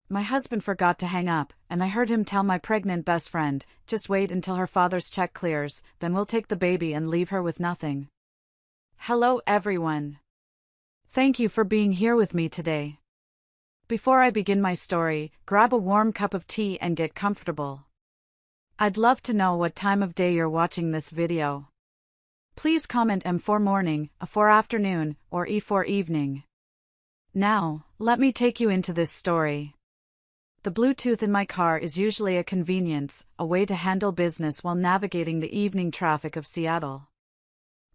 My husband forgot to hang up, and I heard him tell my pregnant best friend, "Just wait until her father's check clears, then we'll take the baby and leave her with nothing." Hello everyone. Thank you for being here with me today. Before I begin my story, grab a warm cup of tea and get comfortable. I'd love to know what time of day you're watching this video. Please comment M for morning, A for afternoon, or E for evening. Now, let me take you into this story. The Bluetooth in my car is usually a convenience, a way to handle business while navigating the evening traffic of Seattle.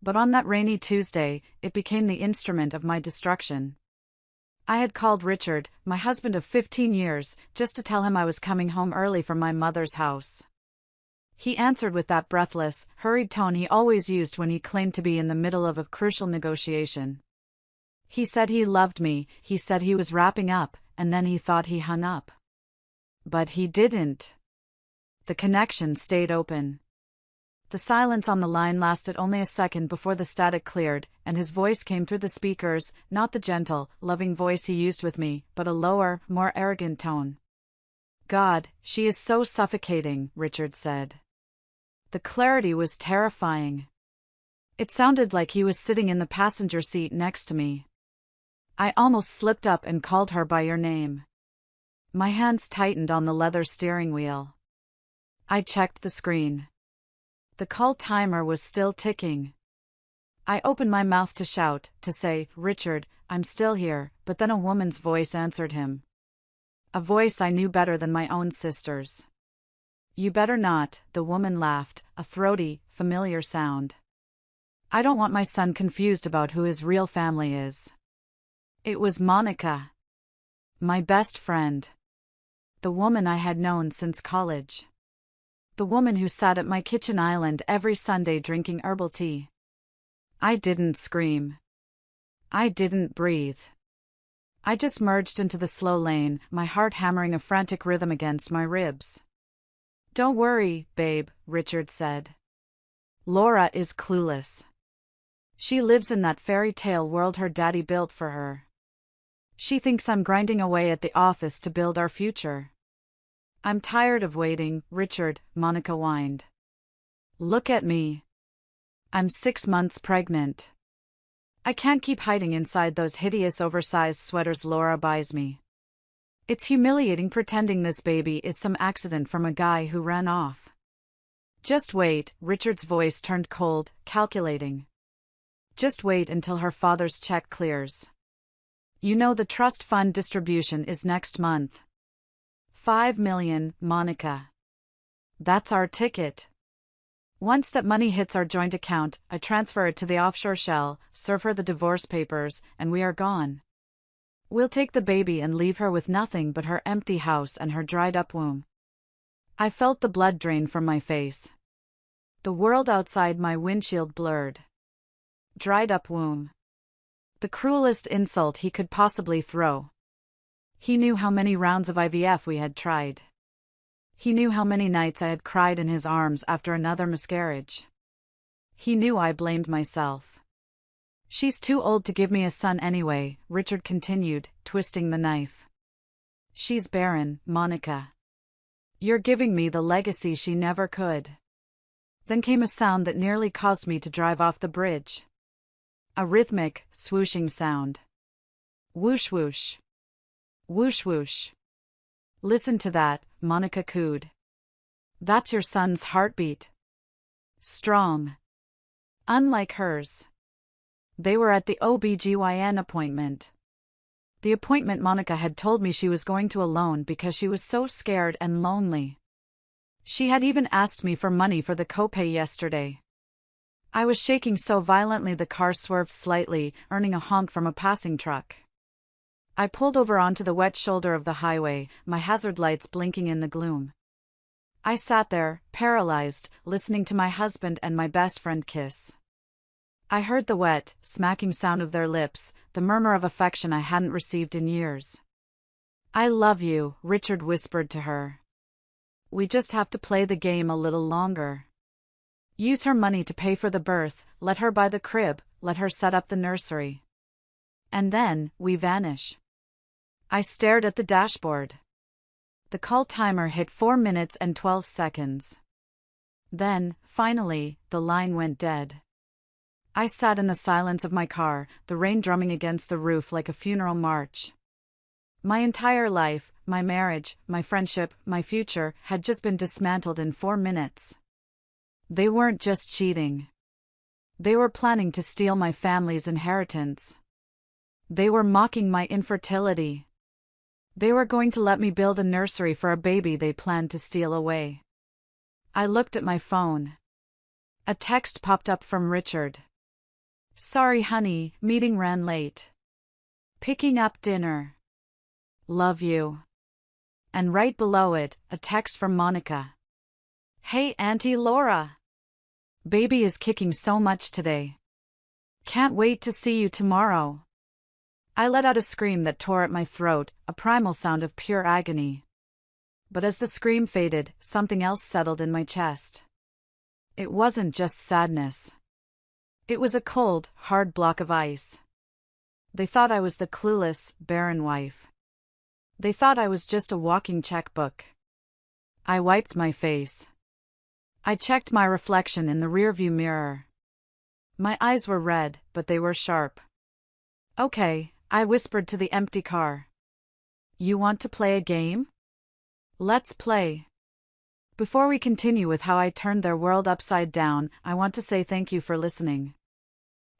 But on that rainy Tuesday, it became the instrument of my destruction. I had called Richard, my husband of 15 years, just to tell him I was coming home early from my mother's house. He answered with that breathless, hurried tone he always used when he claimed to be in the middle of a crucial negotiation. He said he loved me, he said he was wrapping up, and then he thought he hung up. But he didn't. The connection stayed open. The silence on the line lasted only a second before the static cleared, and his voice came through the speakers, not the gentle, loving voice he used with me, but a lower, more arrogant tone. "God, she is so suffocating," Richard said. The clarity was terrifying. It sounded like he was sitting in the passenger seat next to me. I almost slipped up and called her by your name. My hands tightened on the leather steering wheel. I checked the screen. The call timer was still ticking. I opened my mouth to shout, to say, "Richard, I'm still here," but then a woman's voice answered him. A voice I knew better than my own sister's. "You better not," the woman laughed, a throaty, familiar sound. "I don't want my son confused about who his real family is." It was Monica. My best friend. The woman I had known since college. The woman who sat at my kitchen island every Sunday drinking herbal tea. I didn't scream. I didn't breathe. I just merged into the slow lane, my heart hammering a frantic rhythm against my ribs. "Don't worry, babe," Richard said. "Laura is clueless. She lives in that fairy tale world her daddy built for her. She thinks I'm grinding away at the office to build our future." "I'm tired of waiting, Richard," Monica whined. "Look at me. I'm 6 months pregnant. I can't keep hiding inside those hideous oversized sweaters Laura buys me. It's humiliating pretending this baby is some accident from a guy who ran off." "Just wait," Richard's voice turned cold, calculating. "Just wait until her father's check clears. You know the trust fund distribution is next month. 5 million, Monica. That's our ticket. Once that money hits our joint account, I transfer it to the offshore shell, serve her the divorce papers, and we are gone. We'll take the baby and leave her with nothing but her empty house and her dried-up womb." I felt the blood drain from my face. The world outside my windshield blurred. Dried-up womb. The cruelest insult he could possibly throw. He knew how many rounds of IVF we had tried. He knew how many nights I had cried in his arms after another miscarriage. He knew I blamed myself. "She's too old to give me a son anyway," Richard continued, twisting the knife. "She's barren, Monica. You're giving me the legacy she never could." Then came a sound that nearly caused me to drive off the bridge. A rhythmic, swooshing sound. Whoosh whoosh. Whoosh whoosh. "Listen to that," Monica cooed. "That's your son's heartbeat. Strong. Unlike hers." They were at the OB/GYN appointment. The appointment Monica had told me she was going to alone because she was so scared and lonely. She had even asked me for money for the copay yesterday. I was shaking so violently the car swerved slightly, earning a honk from a passing truck. I pulled over onto the wet shoulder of the highway, my hazard lights blinking in the gloom. I sat there, paralyzed, listening to my husband and my best friend kiss. I heard the wet, smacking sound of their lips, the murmur of affection I hadn't received in years. "I love you," Richard whispered to her. "We just have to play the game a little longer. Use her money to pay for the birth, let her buy the crib, let her set up the nursery. And then, we vanish." I stared at the dashboard. The call timer hit 4 minutes and 12 seconds. Then, finally, the line went dead. I sat in the silence of my car, the rain drumming against the roof like a funeral march. My entire life, my marriage, my friendship, my future, had just been dismantled in 4 minutes. They weren't just cheating. They were planning to steal my family's inheritance. They were mocking my infertility. They were going to let me build a nursery for a baby they planned to steal away. I looked at my phone. A text popped up from Richard. "Sorry honey, meeting ran late. Picking up dinner. Love you." And right below it, a text from Monica. "Hey Auntie Laura. Baby is kicking so much today. Can't wait to see you tomorrow." I let out a scream that tore at my throat, a primal sound of pure agony. But as the scream faded, something else settled in my chest. It wasn't just sadness. It was a cold, hard block of ice. They thought I was the clueless, barren wife. They thought I was just a walking checkbook. I wiped my face. I checked my reflection in the rearview mirror. My eyes were red, but they were sharp. "Okay," I whispered to the empty car. "You want to play a game? Let's play." Before we continue with how I turned their world upside down, I want to say thank you for listening.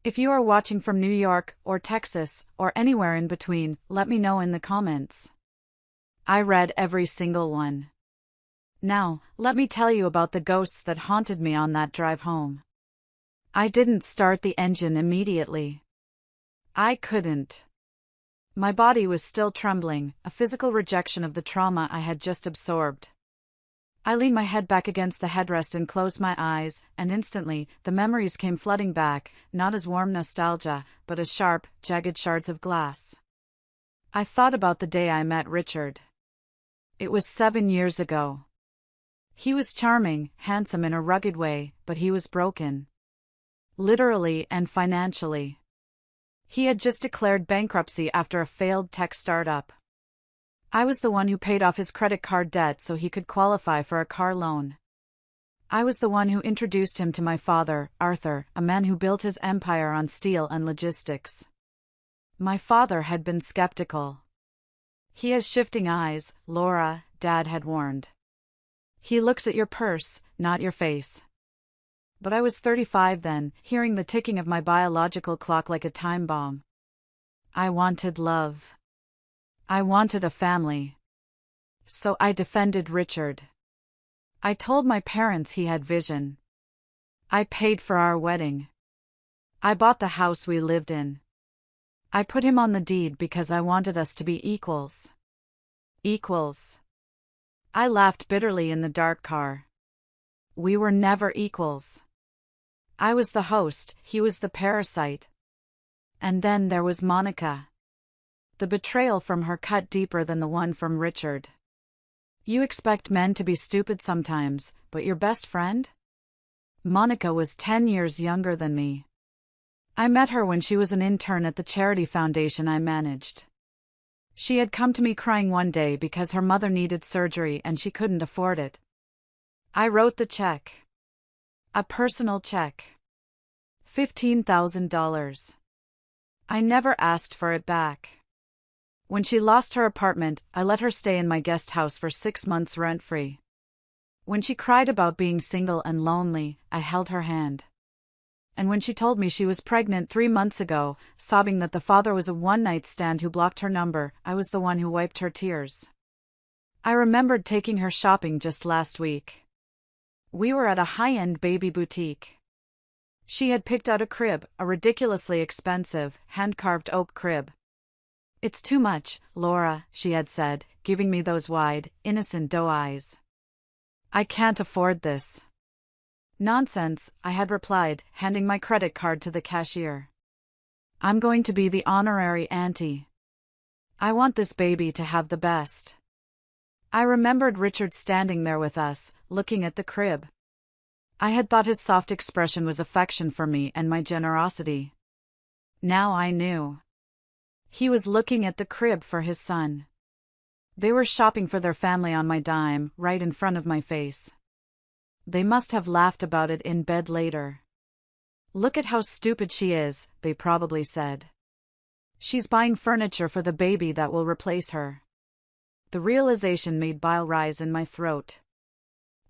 If you are watching from New York, or Texas, or anywhere in between, let me know in the comments. I read every single one. Now, let me tell you about the ghosts that haunted me on that drive home. I didn't start the engine immediately. I couldn't. My body was still trembling, a physical rejection of the trauma I had just absorbed. I leaned my head back against the headrest and closed my eyes, and instantly, the memories came flooding back, not as warm nostalgia, but as sharp, jagged shards of glass. I thought about the day I met Richard. It was 7 years ago. He was charming, handsome in a rugged way, but he was broken. Literally and financially. He had just declared bankruptcy after a failed tech startup. I was the one who paid off his credit card debt so he could qualify for a car loan. I was the one who introduced him to my father, Arthur, a man who built his empire on steel and logistics. My father had been skeptical. "He has shifting eyes, Laura," Dad had warned. "He looks at your purse, not your face." But I was 35 then, hearing the ticking of my biological clock like a time bomb. I wanted love. I wanted a family. So I defended Richard. I told my parents he had vision. I paid for our wedding. I bought the house we lived in. I put him on the deed because I wanted us to be equals. Equals. I laughed bitterly in the dark car. We were never equals. I was the host, he was the parasite. And then there was Monica. The betrayal from her cut deeper than the one from Richard. You expect men to be stupid sometimes, but your best friend? Monica was 10 years younger than me. I met her when she was an intern at the charity foundation I managed. She had come to me crying one day because her mother needed surgery and she couldn't afford it. I wrote the check. A personal check. $15,000. I never asked for it back. When she lost her apartment, I let her stay in my guest house for 6 months rent-free. When she cried about being single and lonely, I held her hand. And when she told me she was pregnant 3 months ago, sobbing that the father was a one-night stand who blocked her number, I was the one who wiped her tears. I remembered taking her shopping just last week. We were at a high-end baby boutique. She had picked out a crib, a ridiculously expensive, hand-carved oak crib. "It's too much, Laura," she had said, giving me those wide, innocent doe eyes. "I can't afford this." "Nonsense," I had replied, handing my credit card to the cashier. "I'm going to be the honorary auntie. I want this baby to have the best." I remembered Richard standing there with us, looking at the crib. I had thought his soft expression was affection for me and my generosity. Now I knew. He was looking at the crib for his son. They were shopping for their family on my dime, right in front of my face. They must have laughed about it in bed later. "Look at how stupid she is," they probably said. "She's buying furniture for the baby that will replace her." The realization made bile rise in my throat.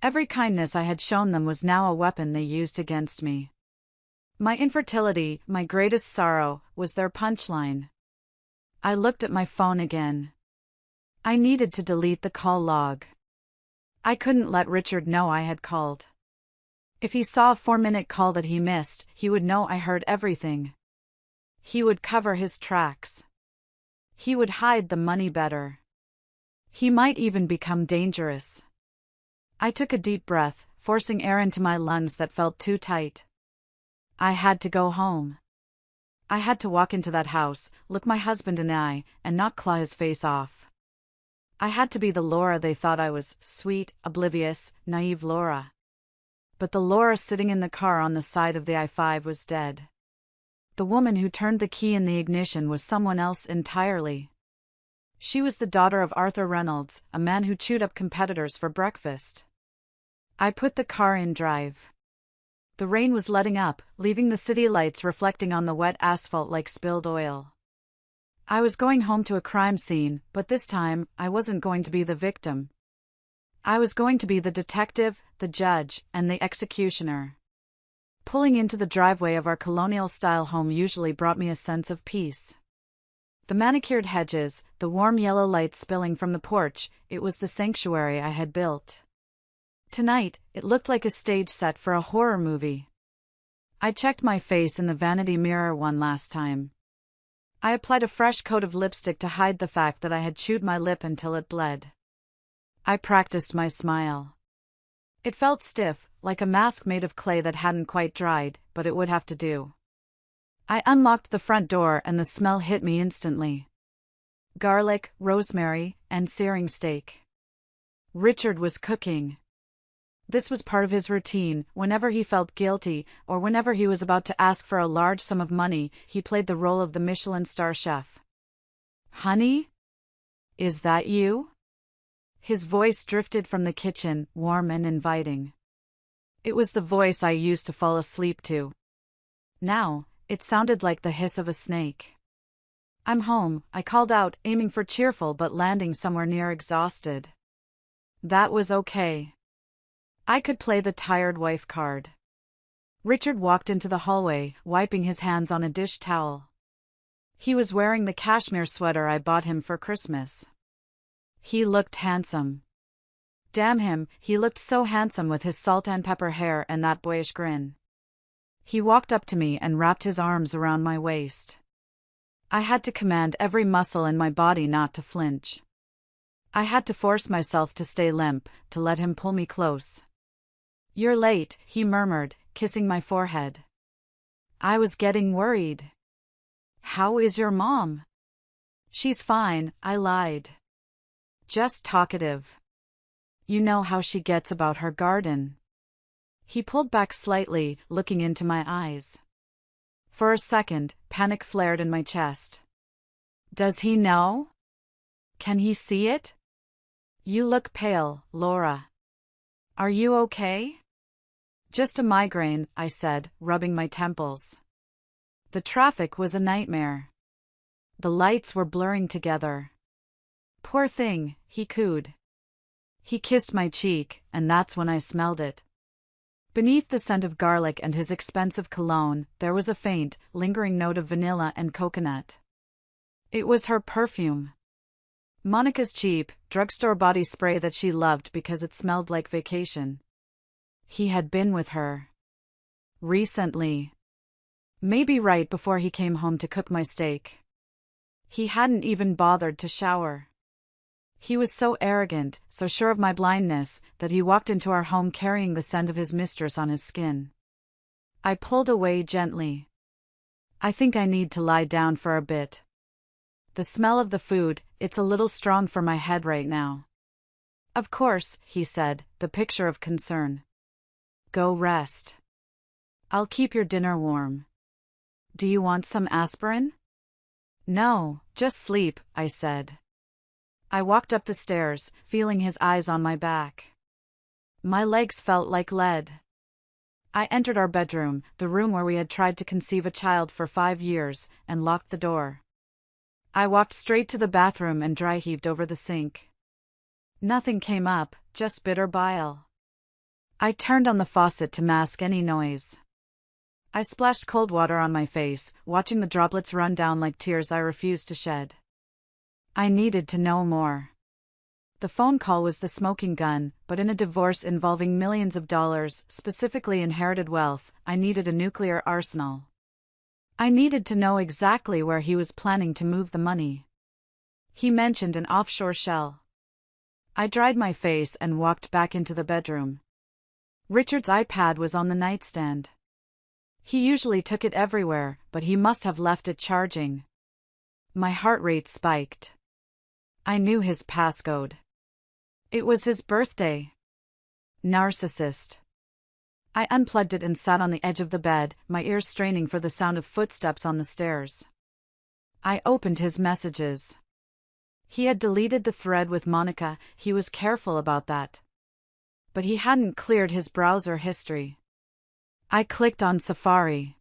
Every kindness I had shown them was now a weapon they used against me. My infertility, my greatest sorrow, was their punchline. I looked at my phone again. I needed to delete the call log. I couldn't let Richard know I had called. If he saw a 4-minute call that he missed, he would know I heard everything. He would cover his tracks. He would hide the money better. He might even become dangerous. I took a deep breath, forcing air into my lungs that felt too tight. I had to go home. I had to walk into that house, look my husband in the eye, and not claw his face off. I had to be the Laura they thought I was, sweet, oblivious, naive Laura. But the Laura sitting in the car on the side of the I-5 was dead. The woman who turned the key in the ignition was someone else entirely. She was the daughter of Arthur Reynolds, a man who chewed up competitors for breakfast. I put the car in drive. The rain was letting up, leaving the city lights reflecting on the wet asphalt like spilled oil. I was going home to a crime scene, but this time, I wasn't going to be the victim. I was going to be the detective, the judge, and the executioner. Pulling into the driveway of our colonial-style home usually brought me a sense of peace. The manicured hedges, the warm yellow light spilling from the porch, it was the sanctuary I had built. Tonight, it looked like a stage set for a horror movie. I checked my face in the vanity mirror one last time. I applied a fresh coat of lipstick to hide the fact that I had chewed my lip until it bled. I practiced my smile. It felt stiff, like a mask made of clay that hadn't quite dried, but it would have to do. I unlocked the front door and the smell hit me instantly. Garlic, rosemary, and searing steak. Richard was cooking. This was part of his routine. Whenever he felt guilty, or whenever he was about to ask for a large sum of money, he played the role of the Michelin star chef. "Honey? Is that you?" His voice drifted from the kitchen, warm and inviting. It was the voice I used to fall asleep to. Now, it sounded like the hiss of a snake. "I'm home," I called out, aiming for cheerful but landing somewhere near exhausted. That was okay. I could play the tired wife card. Richard walked into the hallway, wiping his hands on a dish towel. He was wearing the cashmere sweater I bought him for Christmas. He looked handsome. Damn him, he looked so handsome with his salt and pepper hair and that boyish grin. He walked up to me and wrapped his arms around my waist. I had to command every muscle in my body not to flinch. I had to force myself to stay limp, to let him pull me close. "You're late," he murmured, kissing my forehead. I was getting worried. "How is your mom?" "She's fine," I lied. "Just talkative. You know how she gets about her garden." He pulled back slightly, looking into my eyes. For a second, panic flared in my chest. "Does he know? Can he see it?" "You look pale, Laura. Are you okay?" "Just a migraine," I said, rubbing my temples. The traffic was a nightmare. The lights were blurring together. "Poor thing," he cooed. He kissed my cheek, and that's when I smelled it. Beneath the scent of garlic and his expensive cologne, there was a faint, lingering note of vanilla and coconut. It was her perfume. Monica's cheap, drugstore body spray that she loved because it smelled like vacation. He had been with her. Recently. Maybe right before he came home to cook my steak. He hadn't even bothered to shower. He was so arrogant, so sure of my blindness, that he walked into our home carrying the scent of his mistress on his skin. I pulled away gently. "I think I need to lie down for a bit. The smell of the food, it's a little strong for my head right now." "Of course," he said, the picture of concern. "Go rest. I'll keep your dinner warm. Do you want some aspirin?" "No, just sleep," I said. I walked up the stairs, feeling his eyes on my back. My legs felt like lead. I entered our bedroom, the room where we had tried to conceive a child for 5 years, and locked the door. I walked straight to the bathroom and dry-heaved over the sink. Nothing came up, just bitter bile. I turned on the faucet to mask any noise. I splashed cold water on my face, watching the droplets run down like tears I refused to shed. I needed to know more. The phone call was the smoking gun, but in a divorce involving millions of dollars, specifically inherited wealth, I needed a nuclear arsenal. I needed to know exactly where he was planning to move the money. He mentioned an offshore shell. I dried my face and walked back into the bedroom. Richard's iPad was on the nightstand. He usually took it everywhere, but he must have left it charging. My heart rate spiked. I knew his passcode. It was his birthday. Narcissist. I unplugged it and sat on the edge of the bed, my ears straining for the sound of footsteps on the stairs. I opened his messages. He had deleted the thread with Monica, he was careful about that. But he hadn't cleared his browser history. I clicked on Safari.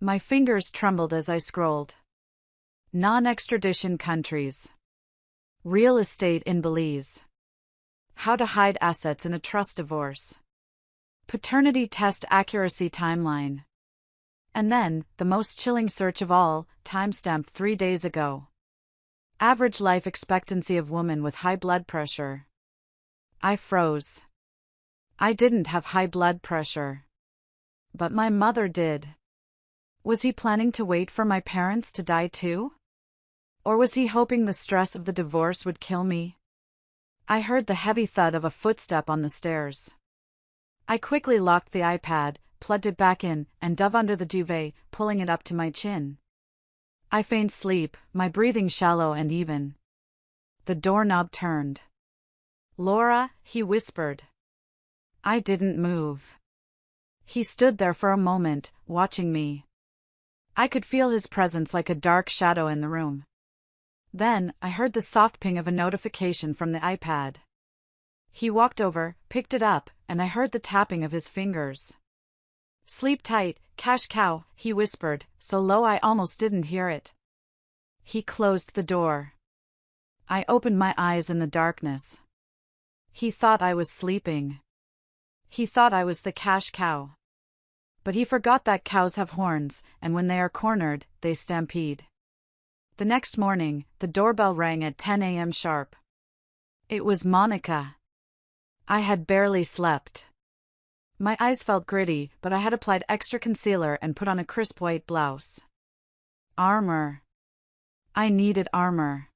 My fingers trembled as I scrolled. Non-extradition countries. Real estate in Belize. How to hide assets in a trust divorce. Paternity test accuracy timeline. And then, the most chilling search of all, timestamped 3 days ago. Average life expectancy of woman with high blood pressure. I froze. I didn't have high blood pressure. But my mother did. Was he planning to wait for my parents to die too? Or was he hoping the stress of the divorce would kill me? I heard the heavy thud of a footstep on the stairs. I quickly locked the iPad, plugged it back in, and dove under the duvet, pulling it up to my chin. I feigned sleep, my breathing shallow and even. The doorknob turned. "Laura," he whispered. I didn't move. He stood there for a moment, watching me. I could feel his presence like a dark shadow in the room. Then, I heard the soft ping of a notification from the iPad. He walked over, picked it up, and I heard the tapping of his fingers. "Sleep tight, cash cow," he whispered, so low I almost didn't hear it. He closed the door. I opened my eyes in the darkness. He thought I was sleeping. He thought I was the cash cow. But he forgot that cows have horns, and when they are cornered, they stampede. The next morning, the doorbell rang at 10 a.m. sharp. It was Monica. I had barely slept. My eyes felt gritty, but I had applied extra concealer and put on a crisp white blouse. Armor. I needed armor.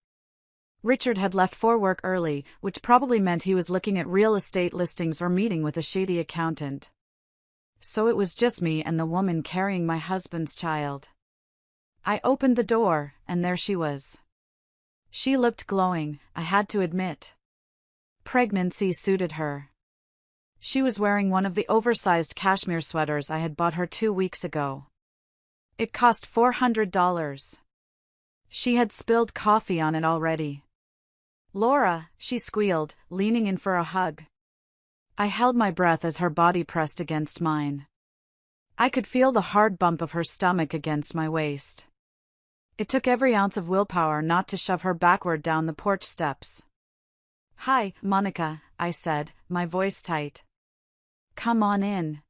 Richard had left for work early, which probably meant he was looking at real estate listings or meeting with a shady accountant. So it was just me and the woman carrying my husband's child. I opened the door, and there she was. She looked glowing, I had to admit. Pregnancy suited her. She was wearing one of the oversized cashmere sweaters I had bought her 2 weeks ago. It cost $400. She had spilled coffee on it already. "Laura," she squealed, leaning in for a hug. I held my breath as her body pressed against mine. I could feel the hard bump of her stomach against my waist. It took every ounce of willpower not to shove her backward down the porch steps. "Hi, Monica," I said, my voice tight. "Come on in."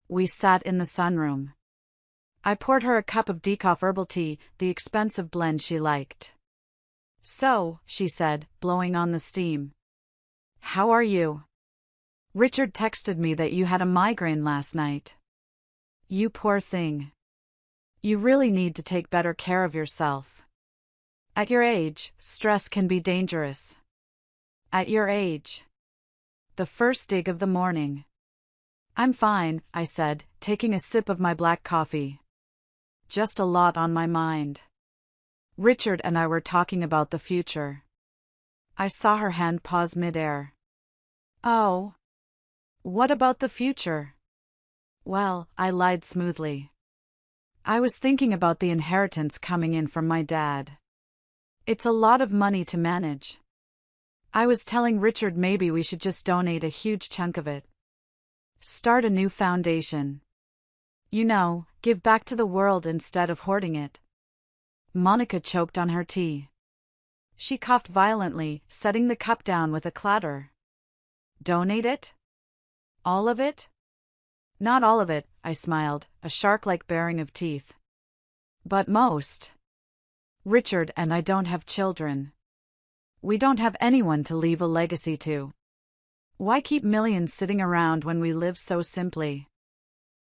We sat in the sunroom. I poured her a cup of decaf herbal tea, the expensive blend she liked. "So," she said, blowing on the steam. "How are you? Richard texted me that you had a migraine last night. You poor thing. You really need to take better care of yourself. At your age, stress can be dangerous." At your age. The first dig of the morning. "I'm fine," I said, taking a sip of my black coffee. Just a lot on my mind. Richard and I were talking about the future. I saw her hand pause midair. "Oh. What about the future?" "Well," I lied smoothly. "I was thinking about the inheritance coming in from my dad. It's a lot of money to manage. I was telling Richard maybe we should just donate a huge chunk of it. Start a new foundation. You know, give back to the world instead of hoarding it. Monica choked on her tea. She coughed violently, setting the cup down with a clatter. Donate it? All of it? Not all of it, I smiled, a shark-like baring of teeth. But most. Richard and I don't have children. We don't have anyone to leave a legacy to. Why keep millions sitting around when we live so simply?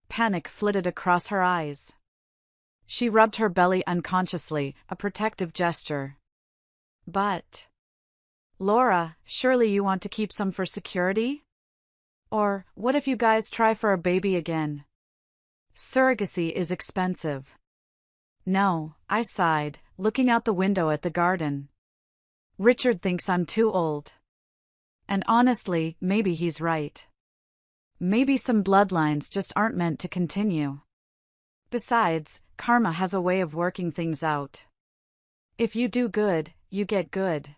Panic flitted across her eyes. She rubbed her belly unconsciously, a protective gesture. But, Laura, surely you want to keep some for security? Or, what if you guys try for a baby again? Surrogacy is expensive. No, I sighed, looking out the window at the garden. Richard thinks I'm too old. And honestly, maybe he's right. Maybe some bloodlines just aren't meant to continue. Besides, karma has a way of working things out. If you do good, you get good.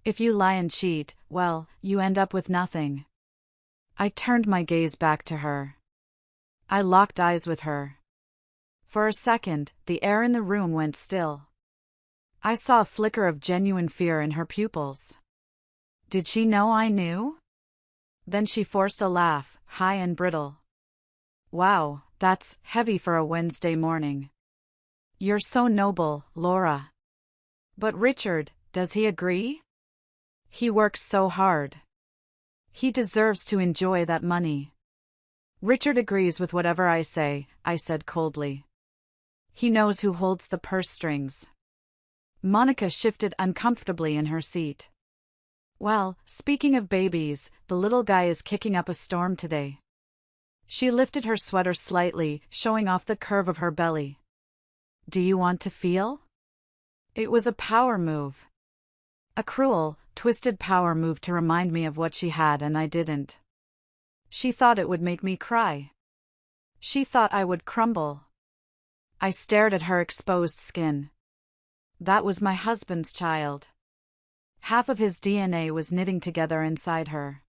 If you lie and cheat, well, you end up with nothing. I turned my gaze back to her. I locked eyes with her. For a second, the air in the room went still. I saw a flicker of genuine fear in her pupils. Did she know I knew? Then she forced a laugh, high and brittle. Wow, that's heavy for a Wednesday morning. You're so noble, Laura. But Richard, does he agree? He works so hard. He deserves to enjoy that money. Richard agrees with whatever I say, I said coldly. He knows who holds the purse strings. Monica shifted uncomfortably in her seat. Well, speaking of babies, the little guy is kicking up a storm today. She lifted her sweater slightly, showing off the curve of her belly. Do you want to feel? It was a power move. A cruel, twisted power move to remind me of what she had and I didn't. She thought it would make me cry. She thought I would crumble. I stared at her exposed skin. That was my husband's child. Half of his DNA was knitting together inside her.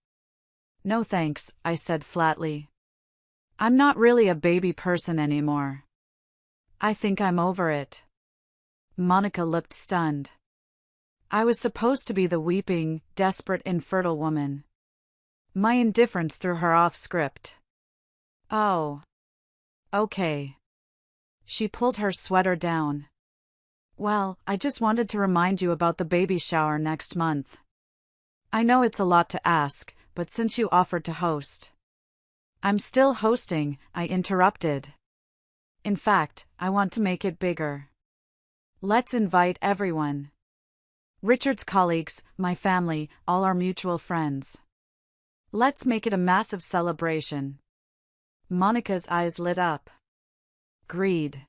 No thanks, I said flatly. I'm not really a baby person anymore. I think I'm over it. Monica looked stunned. I was supposed to be the weeping, desperate, infertile woman. My indifference threw her off script. Oh. Okay. She pulled her sweater down. Well, I just wanted to remind you about the baby shower next month. I know it's a lot to ask, but since you offered to host. I'm still hosting, I interrupted. In fact, I want to make it bigger. Let's invite everyone. Richard's colleagues, my family, all our mutual friends. Let's make it a massive celebration. Monica's eyes lit up. Greed.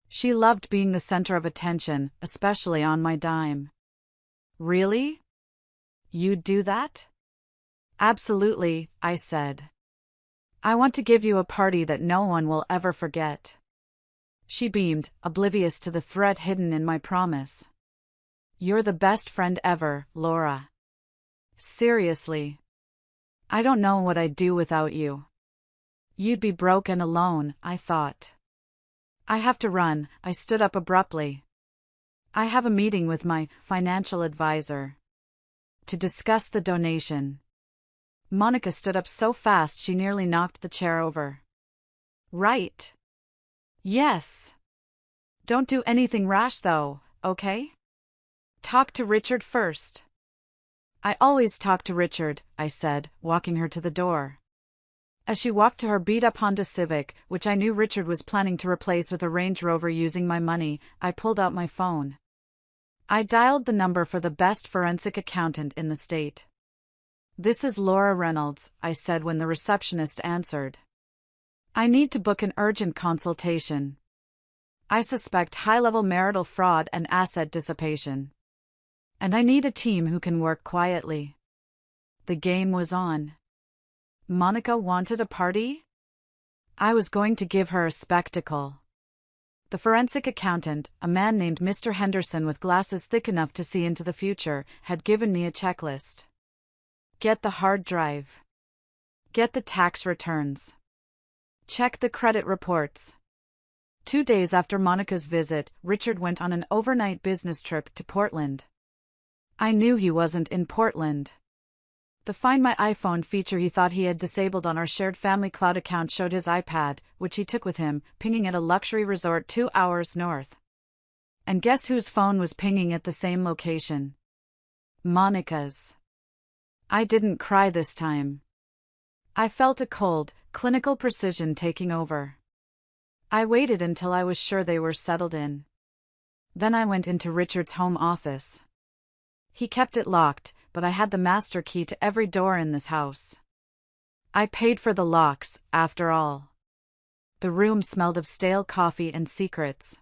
She loved being the center of attention, especially on my dime. Really? You'd do that? Absolutely, I said. I want to give you a party that no one will ever forget. She beamed, oblivious to the threat hidden in my promise. You're the best friend ever, Laura. Seriously. I don't know what I'd do without you. You'd be broke and alone, I thought. I have to run, I stood up abruptly. I have a meeting with my financial advisor to discuss the donation. Monica stood up so fast she nearly knocked the chair over. Right. Yes. Don't do anything rash though, okay? Talk to Richard first. I always talk to Richard, I said, walking her to the door. As she walked to her beat-up Honda Civic, which I knew Richard was planning to replace with a Range Rover using my money, I pulled out my phone. I dialed the number for the best forensic accountant in the state. This is Laura Reynolds, I said when the receptionist answered. I need to book an urgent consultation. I suspect high-level marital fraud and asset dissipation. And I need a team who can work quietly. The game was on. Monica wanted a party? I was going to give her a spectacle. The forensic accountant, a man named Mr. Henderson with glasses thick enough to see into the future, had given me a checklist. Get the hard drive. Get the tax returns. Check the credit reports. 2 days after Monica's visit, Richard went on an overnight business trip to Portland. I knew he wasn't in Portland. The Find My iPhone feature he thought he had disabled on our shared family cloud account showed his iPad, which he took with him, pinging at a luxury resort 2 hours north. And guess whose phone was pinging at the same location? Monica's. I didn't cry this time. I felt a cold, clinical precision taking over. I waited until I was sure they were settled in. Then I went into Richard's home office. He kept it locked, but I had the master key to every door in this house. I paid for the locks, after all. The room smelled of stale coffee and secrets.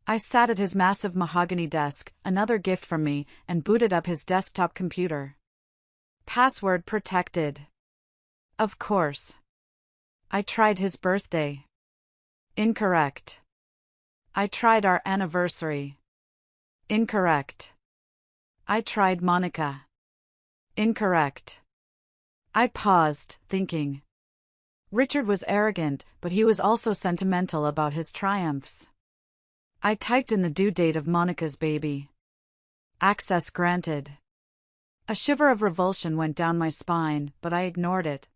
I sat at his massive mahogany desk, another gift from me, and booted up his desktop computer. Password protected. Of course. I tried his birthday. Incorrect. I tried our anniversary. Incorrect. I tried Monica. Incorrect. I paused, thinking. Richard was arrogant, but he was also sentimental about his triumphs. I typed in the due date of Monica's baby. Access granted. A shiver of revulsion went down my spine, but I ignored it.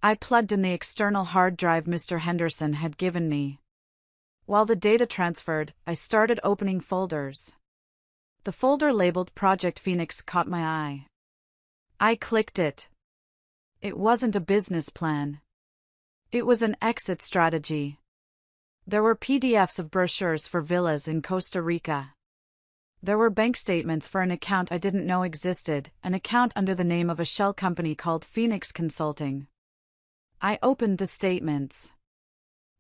I plugged in the external hard drive Mr. Henderson had given me. While the data transferred, I started opening folders. The folder labeled Project Phoenix caught my eye. I clicked it. It wasn't a business plan. It was an exit strategy. There were PDFs of brochures for villas in Costa Rica. There were bank statements for an account I didn't know existed, an account under the name of a shell company called Phoenix Consulting. I opened the statements.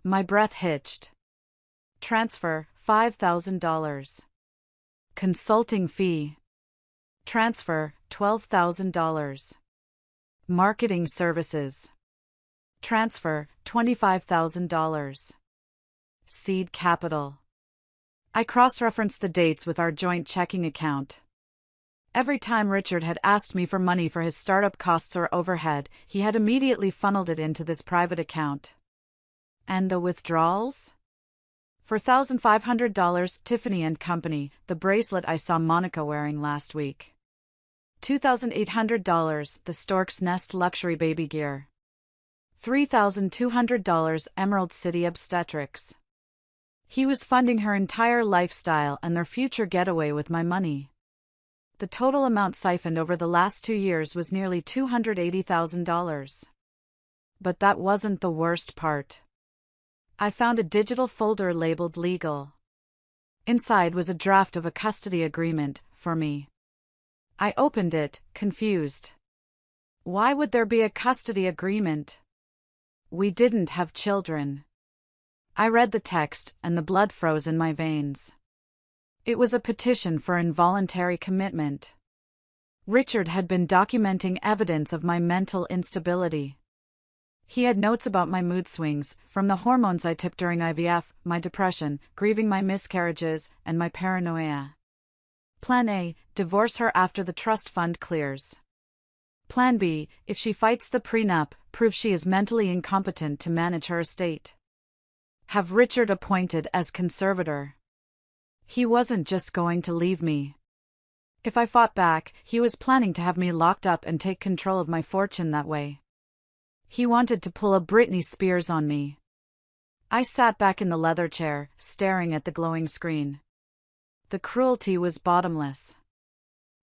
My breath hitched. Transfer, $5,000. Consulting fee. Transfer, $12,000. Marketing services. Transfer, $25,000. Seed capital. I cross-referenced the dates with our joint checking account. Every time Richard had asked me for money for his startup costs or overhead, he had immediately funneled it into this private account. And the withdrawals? For $1,500, Tiffany & Company, the bracelet I saw Monica wearing last week. $2,800, the Stork's Nest luxury baby gear. $3,200, Emerald City Obstetrics. He was funding her entire lifestyle and their future getaway with my money. The total amount siphoned over the last 2 years was nearly $280,000. But that wasn't the worst part. I found a digital folder labeled legal. Inside was a draft of a custody agreement, for me. I opened it, confused. Why would there be a custody agreement? We didn't have children. I read the text, and the blood froze in my veins. It was a petition for involuntary commitment. Richard had been documenting evidence of my mental instability. He had notes about my mood swings, from the hormones I took during IVF, my depression, grieving my miscarriages, and my paranoia. Plan A, divorce her after the trust fund clears. Plan B, if she fights the prenup, prove she is mentally incompetent to manage her estate. Have Richard appointed as conservator. He wasn't just going to leave me. If I fought back, he was planning to have me locked up and take control of my fortune that way. He wanted to pull a Britney Spears on me. I sat back in the leather chair, staring at the glowing screen. The cruelty was bottomless.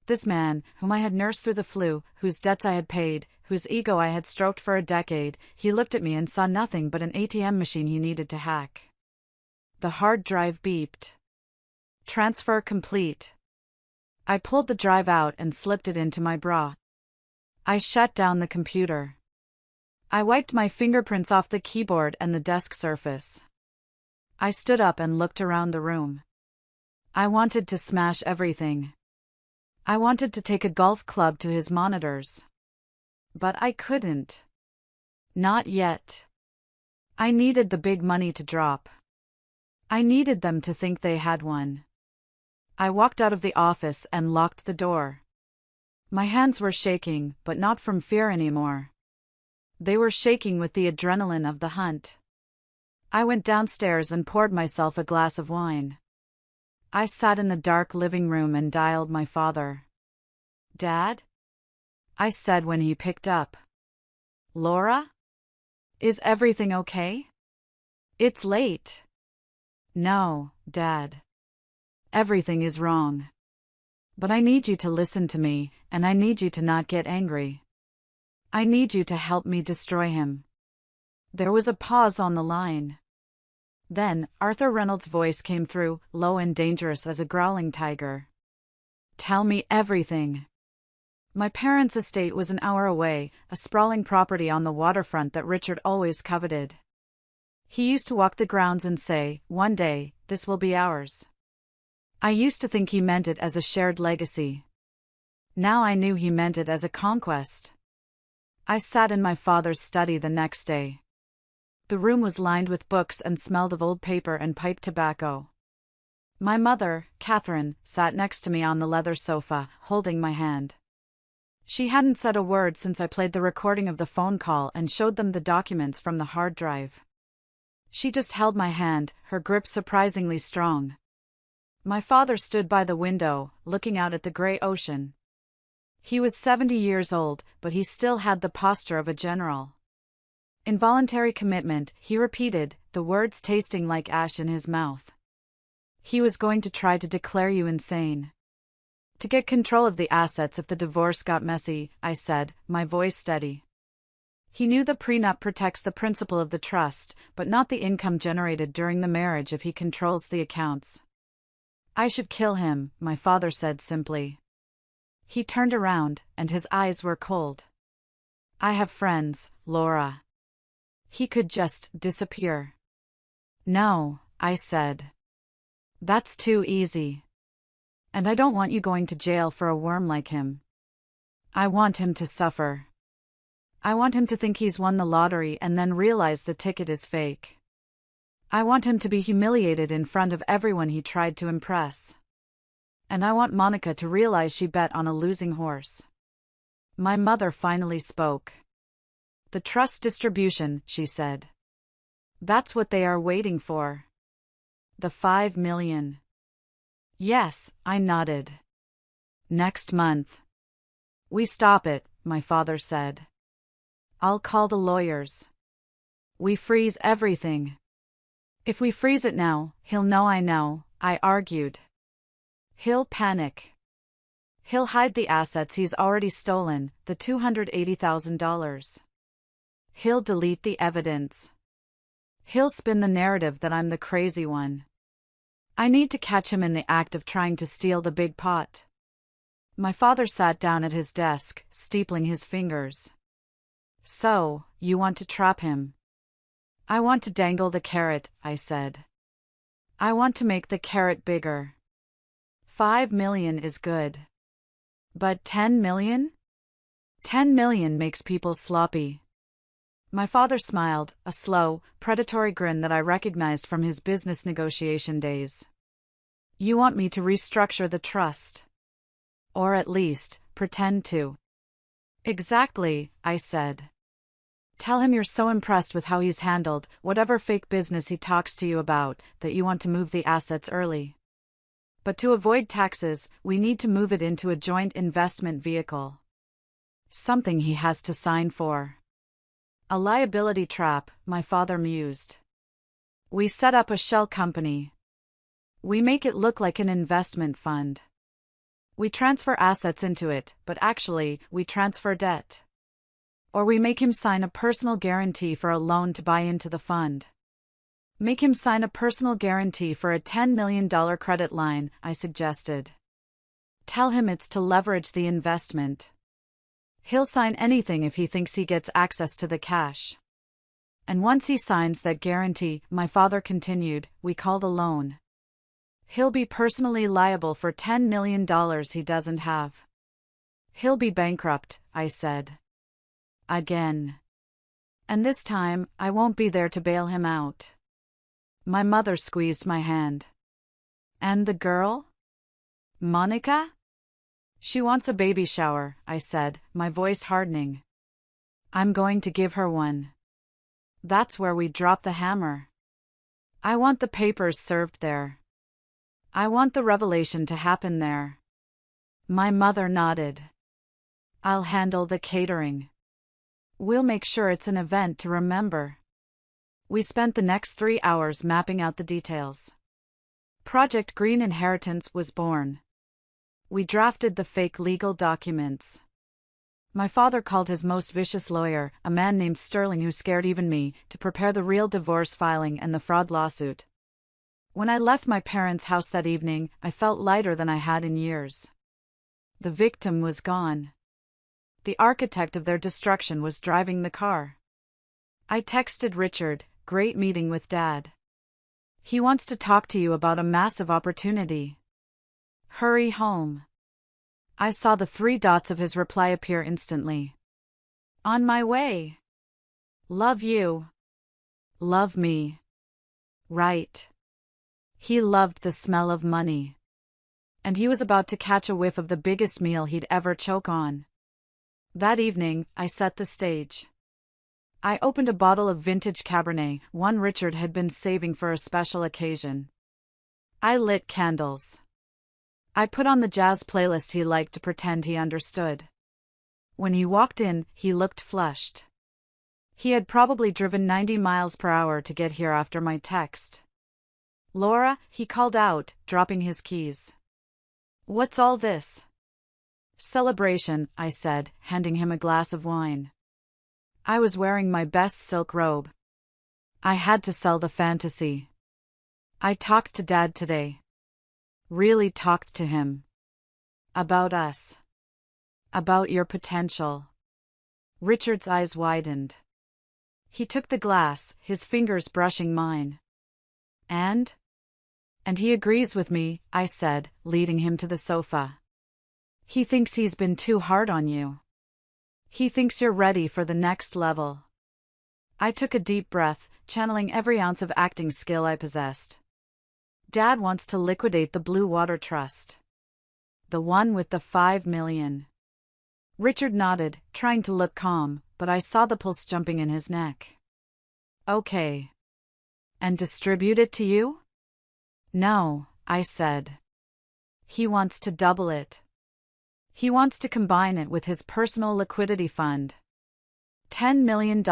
This man, whom I had nursed through the flu, whose debts I had paid, whose ego I had stroked for a decade, he looked at me and saw nothing but an ATM machine he needed to hack. The hard drive beeped. Transfer complete. I pulled the drive out and slipped it into my bra. I shut down the computer. I wiped my fingerprints off the keyboard and the desk surface. I stood up and looked around the room. I wanted to smash everything. I wanted to take a golf club to his monitors. But I couldn't. Not yet. I needed the big money to drop. I needed them to think they had one. I walked out of the office and locked the door. My hands were shaking, but not from fear anymore. They were shaking with the adrenaline of the hunt. I went downstairs and poured myself a glass of wine. I sat in the dark living room and dialed my father. "Dad?" I said when he picked up. "Laura? Is everything okay? It's late." "No, Dad. Everything is wrong. But I need you to listen to me, and I need you to not get angry. I need you to help me destroy him." There was a pause on the line. Then, Arthur Reynolds' voice came through, low and dangerous as a growling tiger. "Tell me everything." My parents' estate was an hour away, a sprawling property on the waterfront that Richard always coveted. He used to walk the grounds and say, "One day, this will be ours." I used to think he meant it as a shared legacy. Now I knew he meant it as a conquest. I sat in my father's study the next day. The room was lined with books and smelled of old paper and pipe tobacco. My mother, Catherine, sat next to me on the leather sofa, holding my hand. She hadn't said a word since I played the recording of the phone call and showed them the documents from the hard drive. She just held my hand, her grip surprisingly strong. My father stood by the window, looking out at the gray ocean. He was 70 years old, but he still had the posture of a general. "Involuntary commitment," he repeated, the words tasting like ash in his mouth. "He was going to try to declare you insane. To get control of the assets if the divorce got messy," I said, my voice steady. "He knew the prenup protects the principal of the trust, but not the income generated during the marriage if he controls the accounts." "I should kill him," my father said simply. He turned around, and his eyes were cold. "I have friends, Laura. He could just disappear." "No," I said. "That's too easy. And I don't want you going to jail for a worm like him. I want him to suffer. I want him to think he's won the lottery and then realize the ticket is fake. I want him to be humiliated in front of everyone he tried to impress. And I want Monica to realize she bet on a losing horse." My mother finally spoke. "The trust distribution," she said. "That's what they are waiting for. The $5 million. "Yes," I nodded. "Next month." "We stop it," my father said. "I'll call the lawyers. We freeze everything." "If we freeze it now, he'll know I know," I argued. "He'll panic. He'll hide the assets he's already stolen, the $280,000. He'll delete the evidence. He'll spin the narrative that I'm the crazy one. I need to catch him in the act of trying to steal the big pot." My father sat down at his desk, steepling his fingers. "So, you want to trap him?" "I want to dangle the carrot," I said. "I want to make the carrot bigger. $5 million is good. But $10 million? $10 million makes people sloppy." My father smiled, a slow, predatory grin that I recognized from his business negotiation days. "You want me to restructure the trust? Or at least, pretend to." "Exactly," I said. "Tell him you're so impressed with how he's handled whatever fake business he talks to you about that you want to move the assets early. But to avoid taxes, we need to move it into a joint investment vehicle. Something he has to sign for." "A liability trap," my father mused. "We set up a shell company. We make it look like an investment fund. We transfer assets into it, but actually, we transfer debt. Or we make him sign a personal guarantee for a loan to buy into the fund. Make him sign a personal guarantee for a $10 million credit line," I suggested. "Tell him it's to leverage the investment. He'll sign anything if he thinks he gets access to the cash. And once he signs that guarantee," my father continued, "we call the loan. He'll be personally liable for $10 million he doesn't have. He'll be bankrupt," I said. "Again. And this time, I won't be there to bail him out. My mother squeezed my hand. And the girl? Monica? She wants a baby shower, I said, my voice hardening. I'm going to give her one. That's where we drop the hammer. I want the papers served there. I want the revelation to happen there. My mother nodded. I'll handle the catering. We'll make sure it's an event to remember. We spent the next 3 hours mapping out the details. Project Green Inheritance was born. We drafted the fake legal documents. My father called his most vicious lawyer, a man named Sterling who scared even me, to prepare the real divorce filing and the fraud lawsuit. When I left my parents' house that evening, I felt lighter than I had in years. The victim was gone. The architect of their destruction was driving the car. I texted Richard, "Great meeting with Dad. He wants to talk to you about a massive opportunity. Hurry home." I saw the 3 dots of his reply appear instantly. On my way. Love you. Love me. Right. He loved the smell of money. And he was about to catch a whiff of the biggest meal he'd ever choke on. That evening, I set the stage. I opened a bottle of vintage Cabernet, one Richard had been saving for a special occasion. I lit candles. I put on the jazz playlist he liked to pretend he understood. When he walked in, he looked flushed. He had probably driven 90 miles per hour to get here after my text. "Laura," he called out, dropping his keys. "What's all this?" "Celebration," I said, handing him a glass of wine. I was wearing my best silk robe. I had to sell the fantasy. I talked to Dad today. Really talked to him. About us. About your potential. Richard's eyes widened. He took the glass, his fingers brushing mine. And he agrees with me, I said, leading him to the sofa. He thinks he's been too hard on you. He thinks you're ready for the next level. I took a deep breath, channeling every ounce of acting skill I possessed. Dad wants to liquidate the Blue Water Trust. The one with the $5 million. Richard nodded, trying to look calm, but I saw the pulse jumping in his neck. Okay. And distribute it to you? No, I said. He wants to double it. He wants to combine it with his personal liquidity fund. $10 million,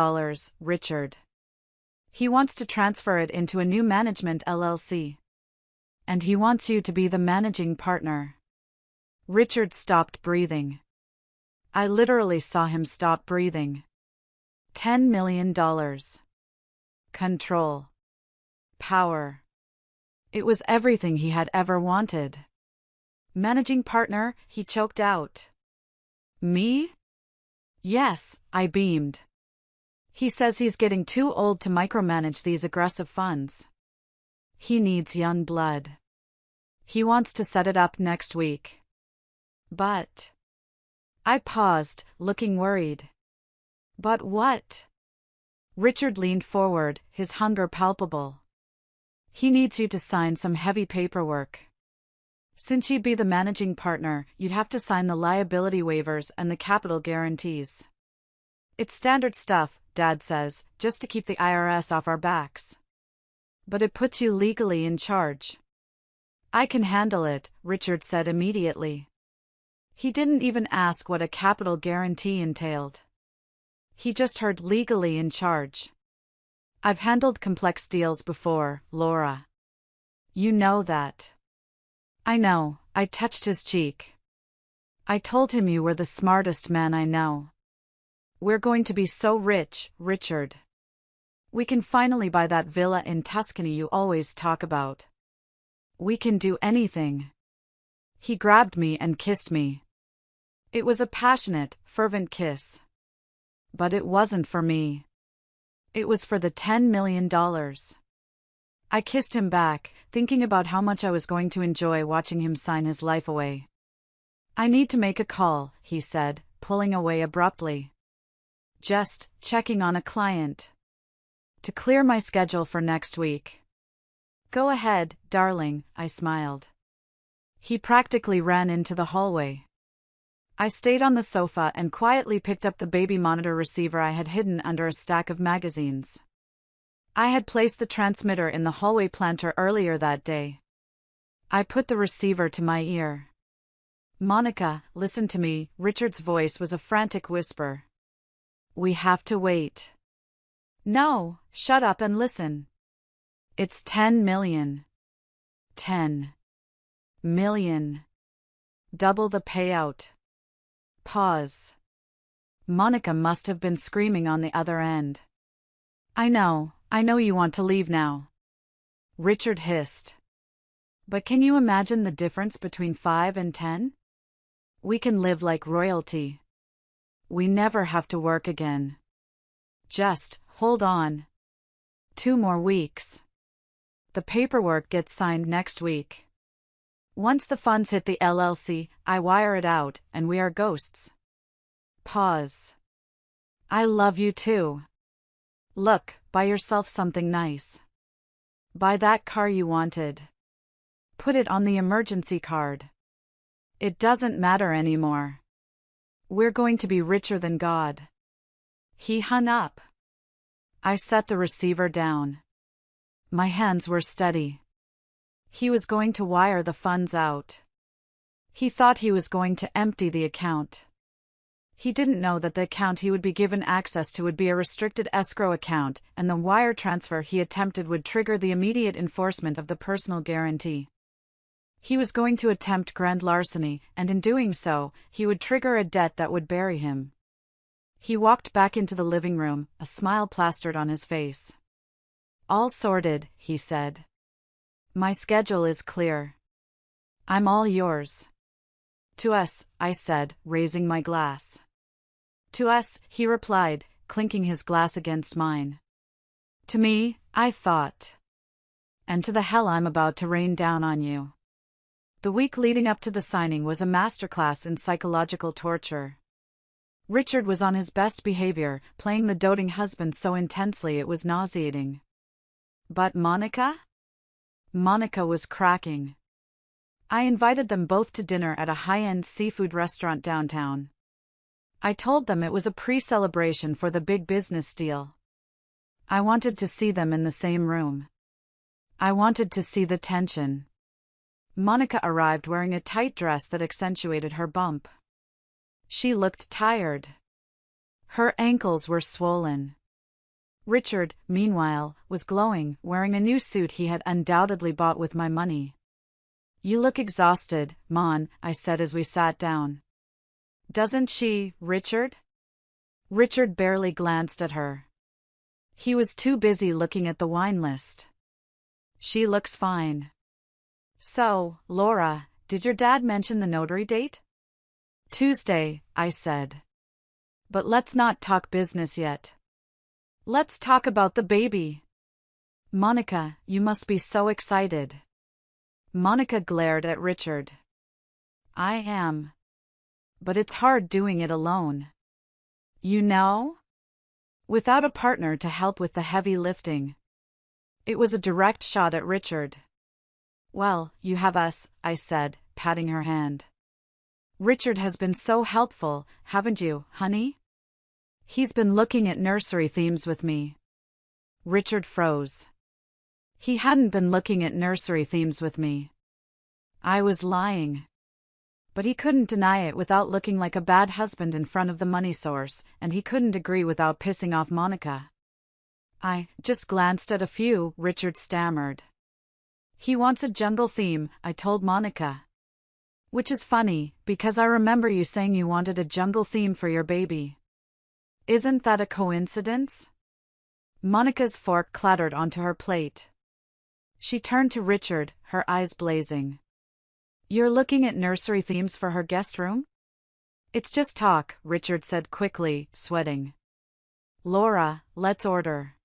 Richard. He wants to transfer it into a new management LLC. And he wants you to be the managing partner. Richard stopped breathing. I literally saw him stop breathing. $10 million. Control. Power. It was everything he had ever wanted. Managing partner, he choked out. Me? Yes, I beamed. He says he's getting too old to micromanage these aggressive funds. He needs young blood. He wants to set it up next week. But... I paused, looking worried. But what? Richard leaned forward, his hunger palpable. He needs you to sign some heavy paperwork. Since you'd be the managing partner, you'd have to sign the liability waivers and the capital guarantees. It's standard stuff, Dad says, just to keep the IRS off our backs. But it puts you legally in charge. I can handle it, Richard said immediately. He didn't even ask what a capital guarantee entailed. He just heard legally in charge. I've handled complex deals before, Laura. You know that. I know, I touched his cheek. I told him you were the smartest man I know. We're going to be so rich, Richard. We can finally buy that villa in Tuscany you always talk about. We can do anything. He grabbed me and kissed me. It was a passionate, fervent kiss. But it wasn't for me. It was for the $10 million. I kissed him back, thinking about how much I was going to enjoy watching him sign his life away. I need to make a call, he said, pulling away abruptly. Just checking on a client. To clear my schedule for next week. Go ahead, darling, I smiled. He practically ran into the hallway. I stayed on the sofa and quietly picked up the baby monitor receiver I had hidden under a stack of magazines. I had placed the transmitter in the hallway planter earlier that day. I put the receiver to my ear. Monica, listen to me, Richard's voice was a frantic whisper. We have to wait. No, shut up and listen. It's 10 million. 10 million. Double the payout. Pause. Monica must have been screaming on the other end. I know you want to leave now. Richard hissed. But can you imagine the difference between 5 and 10? We can live like royalty. We never have to work again. Just hold on. 2 more weeks. The paperwork gets signed next week. Once the funds hit the LLC, I wire it out, and we are ghosts. Pause. I love you too. Look, buy yourself something nice. Buy that car you wanted. Put it on the emergency card. It doesn't matter anymore. We're going to be richer than God. He hung up. I set the receiver down. My hands were steady. He was going to wire the funds out. He thought he was going to empty the account. He didn't know that the account he would be given access to would be a restricted escrow account, and the wire transfer he attempted would trigger the immediate enforcement of the personal guarantee. He was going to attempt grand larceny, and in doing so, he would trigger a debt that would bury him. He walked back into the living room, a smile plastered on his face. All sorted, he said. My schedule is clear. I'm all yours. To us, I said, raising my glass. To us, he replied, clinking his glass against mine. To me, I thought. And to the hell I'm about to rain down on you. The week leading up to the signing was a masterclass in psychological torture. Richard was on his best behavior, playing the doting husband so intensely it was nauseating. But Monica? Monica was cracking. I invited them both to dinner at a high-end seafood restaurant downtown. I told them it was a pre-celebration for the big business deal. I wanted to see them in the same room. I wanted to see the tension. Monica arrived wearing a tight dress that accentuated her bump. She looked tired. Her ankles were swollen. Richard, meanwhile, was glowing, wearing a new suit he had undoubtedly bought with my money. You look exhausted, Mon, I said as we sat down. Doesn't she, Richard? Richard barely glanced at her. He was too busy looking at the wine list. She looks fine. So, Laura, did your dad mention the notary date? Tuesday, I said. But let's not talk business yet. Let's talk about the baby. Monica, you must be so excited. Monica glared at Richard. I am. But it's hard doing it alone. You know? Without a partner to help with the heavy lifting. It was a direct shot at Richard. Well, you have us, I said, patting her hand. Richard has been so helpful, haven't you, honey? He's been looking at nursery themes with me. Richard froze. He hadn't been looking at nursery themes with me. I was lying. But he couldn't deny it without looking like a bad husband in front of the money source, and he couldn't agree without pissing off Monica. I just glanced at a few, Richard stammered. He wants a jungle theme, I told Monica. Which is funny, because I remember you saying you wanted a jungle theme for your baby. Isn't that a coincidence? Monica's fork clattered onto her plate. She turned to Richard, her eyes blazing. You're looking at nursery themes for her guest room? It's just talk, Richard said quickly, sweating. Laura, let's order.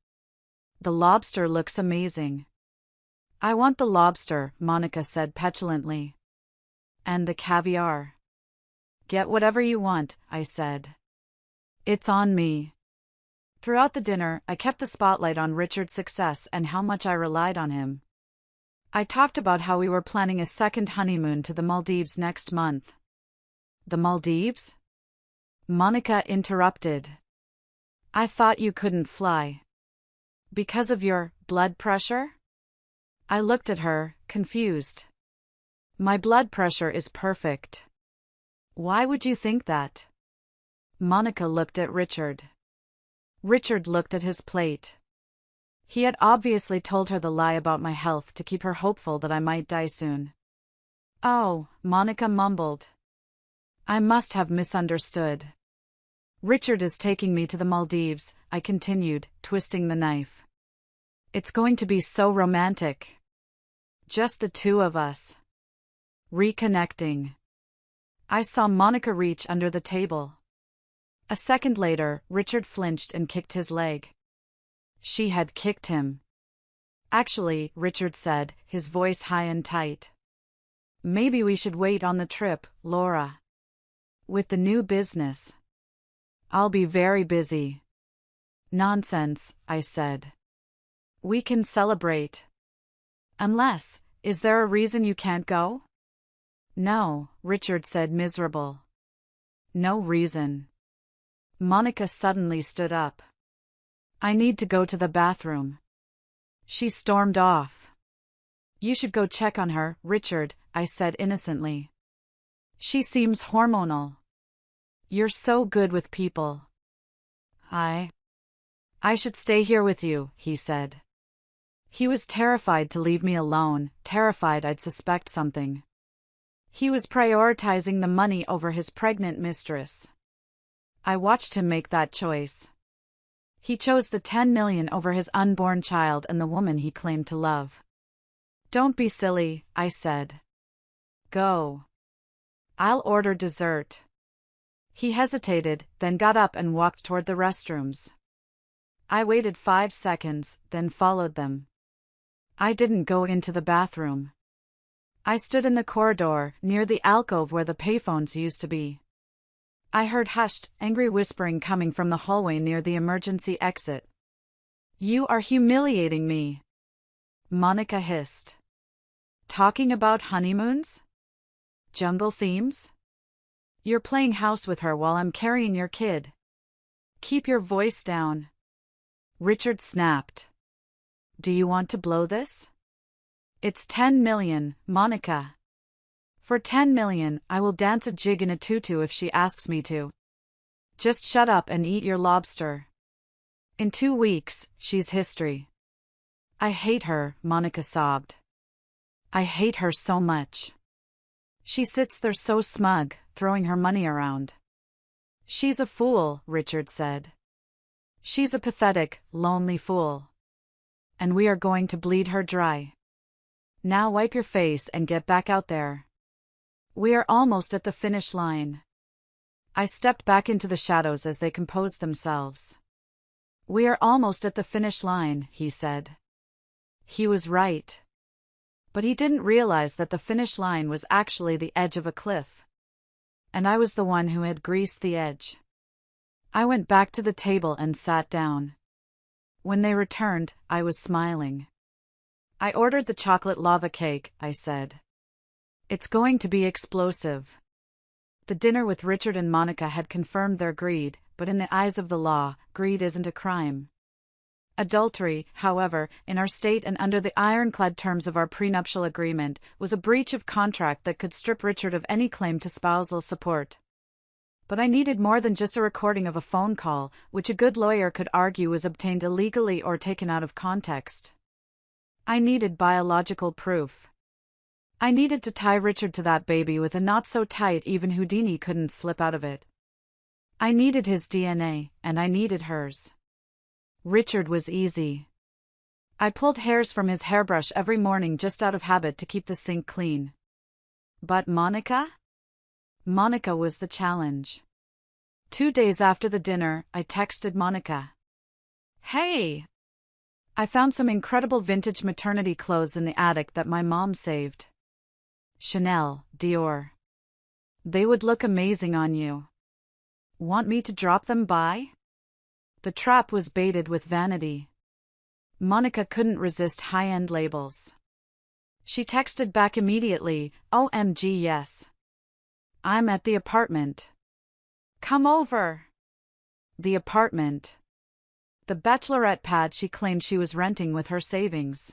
The lobster looks amazing. I want the lobster, Monica said petulantly. And the caviar. Get whatever you want, I said. It's on me. Throughout the dinner, I kept the spotlight on Richard's success and how much I relied on him. I talked about how we were planning a second honeymoon to the Maldives next month. The Maldives? Monica interrupted. I thought you couldn't fly. Because of your blood pressure? I looked at her, confused. My blood pressure is perfect. Why would you think that? Monica looked at Richard. Richard looked at his plate. He had obviously told her the lie about my health to keep her hopeful that I might die soon. Oh, Monica mumbled. I must have misunderstood. Richard is taking me to the Maldives, I continued, twisting the knife. It's going to be so romantic. Just the two of us. Reconnecting. I saw Monica reach under the table. A second later, Richard flinched and kicked his leg. She had kicked him. Actually, Richard said, his voice high and tight. Maybe we should wait on the trip, Laura. With the new business. I'll be very busy. Nonsense, I said. We can celebrate. Unless, is there a reason you can't go? No, Richard said, miserable. No reason. Monica suddenly stood up. I need to go to the bathroom. She stormed off. You should go check on her, Richard, I said innocently. She seems hormonal. You're so good with people. I should stay here with you, he said. He was terrified to leave me alone, terrified I'd suspect something. He was prioritizing the money over his pregnant mistress. I watched him make that choice. He chose the 10 million over his unborn child and the woman he claimed to love. Don't be silly, I said. Go. I'll order dessert. He hesitated, then got up and walked toward the restrooms. I waited 5 seconds, then followed them. I didn't go into the bathroom. I stood in the corridor, near the alcove where the payphones used to be. I heard hushed, angry whispering coming from the hallway near the emergency exit. You are humiliating me. Monica hissed. Talking about honeymoons? Jungle themes? You're playing house with her while I'm carrying your kid. Keep your voice down. Richard snapped. Do you want to blow this? It's 10 million, Monica. For 10 million, I will dance a jig in a tutu if she asks me to. Just shut up and eat your lobster. In 2 weeks, she's history. I hate her, Monica sobbed. I hate her so much. She sits there so smug, throwing her money around. She's a fool, Richard said. She's a pathetic, lonely fool. And we are going to bleed her dry. Now wipe your face and get back out there. We are almost at the finish line. I stepped back into the shadows as they composed themselves. We are almost at the finish line, he said. He was right. But he didn't realize that the finish line was actually the edge of a cliff. And I was the one who had greased the edge. I went back to the table and sat down. When they returned, I was smiling. I ordered the chocolate lava cake, I said. It's going to be explosive. The dinner with Richard and Monica had confirmed their greed, but in the eyes of the law, greed isn't a crime. Adultery, however, in our state and under the ironclad terms of our prenuptial agreement, was a breach of contract that could strip Richard of any claim to spousal support. But I needed more than just a recording of a phone call, which a good lawyer could argue was obtained illegally or taken out of context. I needed biological proof. I needed to tie Richard to that baby with a knot so tight even Houdini couldn't slip out of it. I needed his DNA, and I needed hers. Richard was easy. I pulled hairs from his hairbrush every morning just out of habit to keep the sink clean. But Monica? Monica was the challenge. 2 days after the dinner, I texted Monica. Hey! I found some incredible vintage maternity clothes in the attic that my mom saved. Chanel, Dior. They would look amazing on you. Want me to drop them by? The trap was baited with vanity. Monica couldn't resist high-end labels. She texted back immediately, "OMG, yes. I'm at the apartment. Come over." The apartment. The bachelorette pad she claimed she was renting with her savings.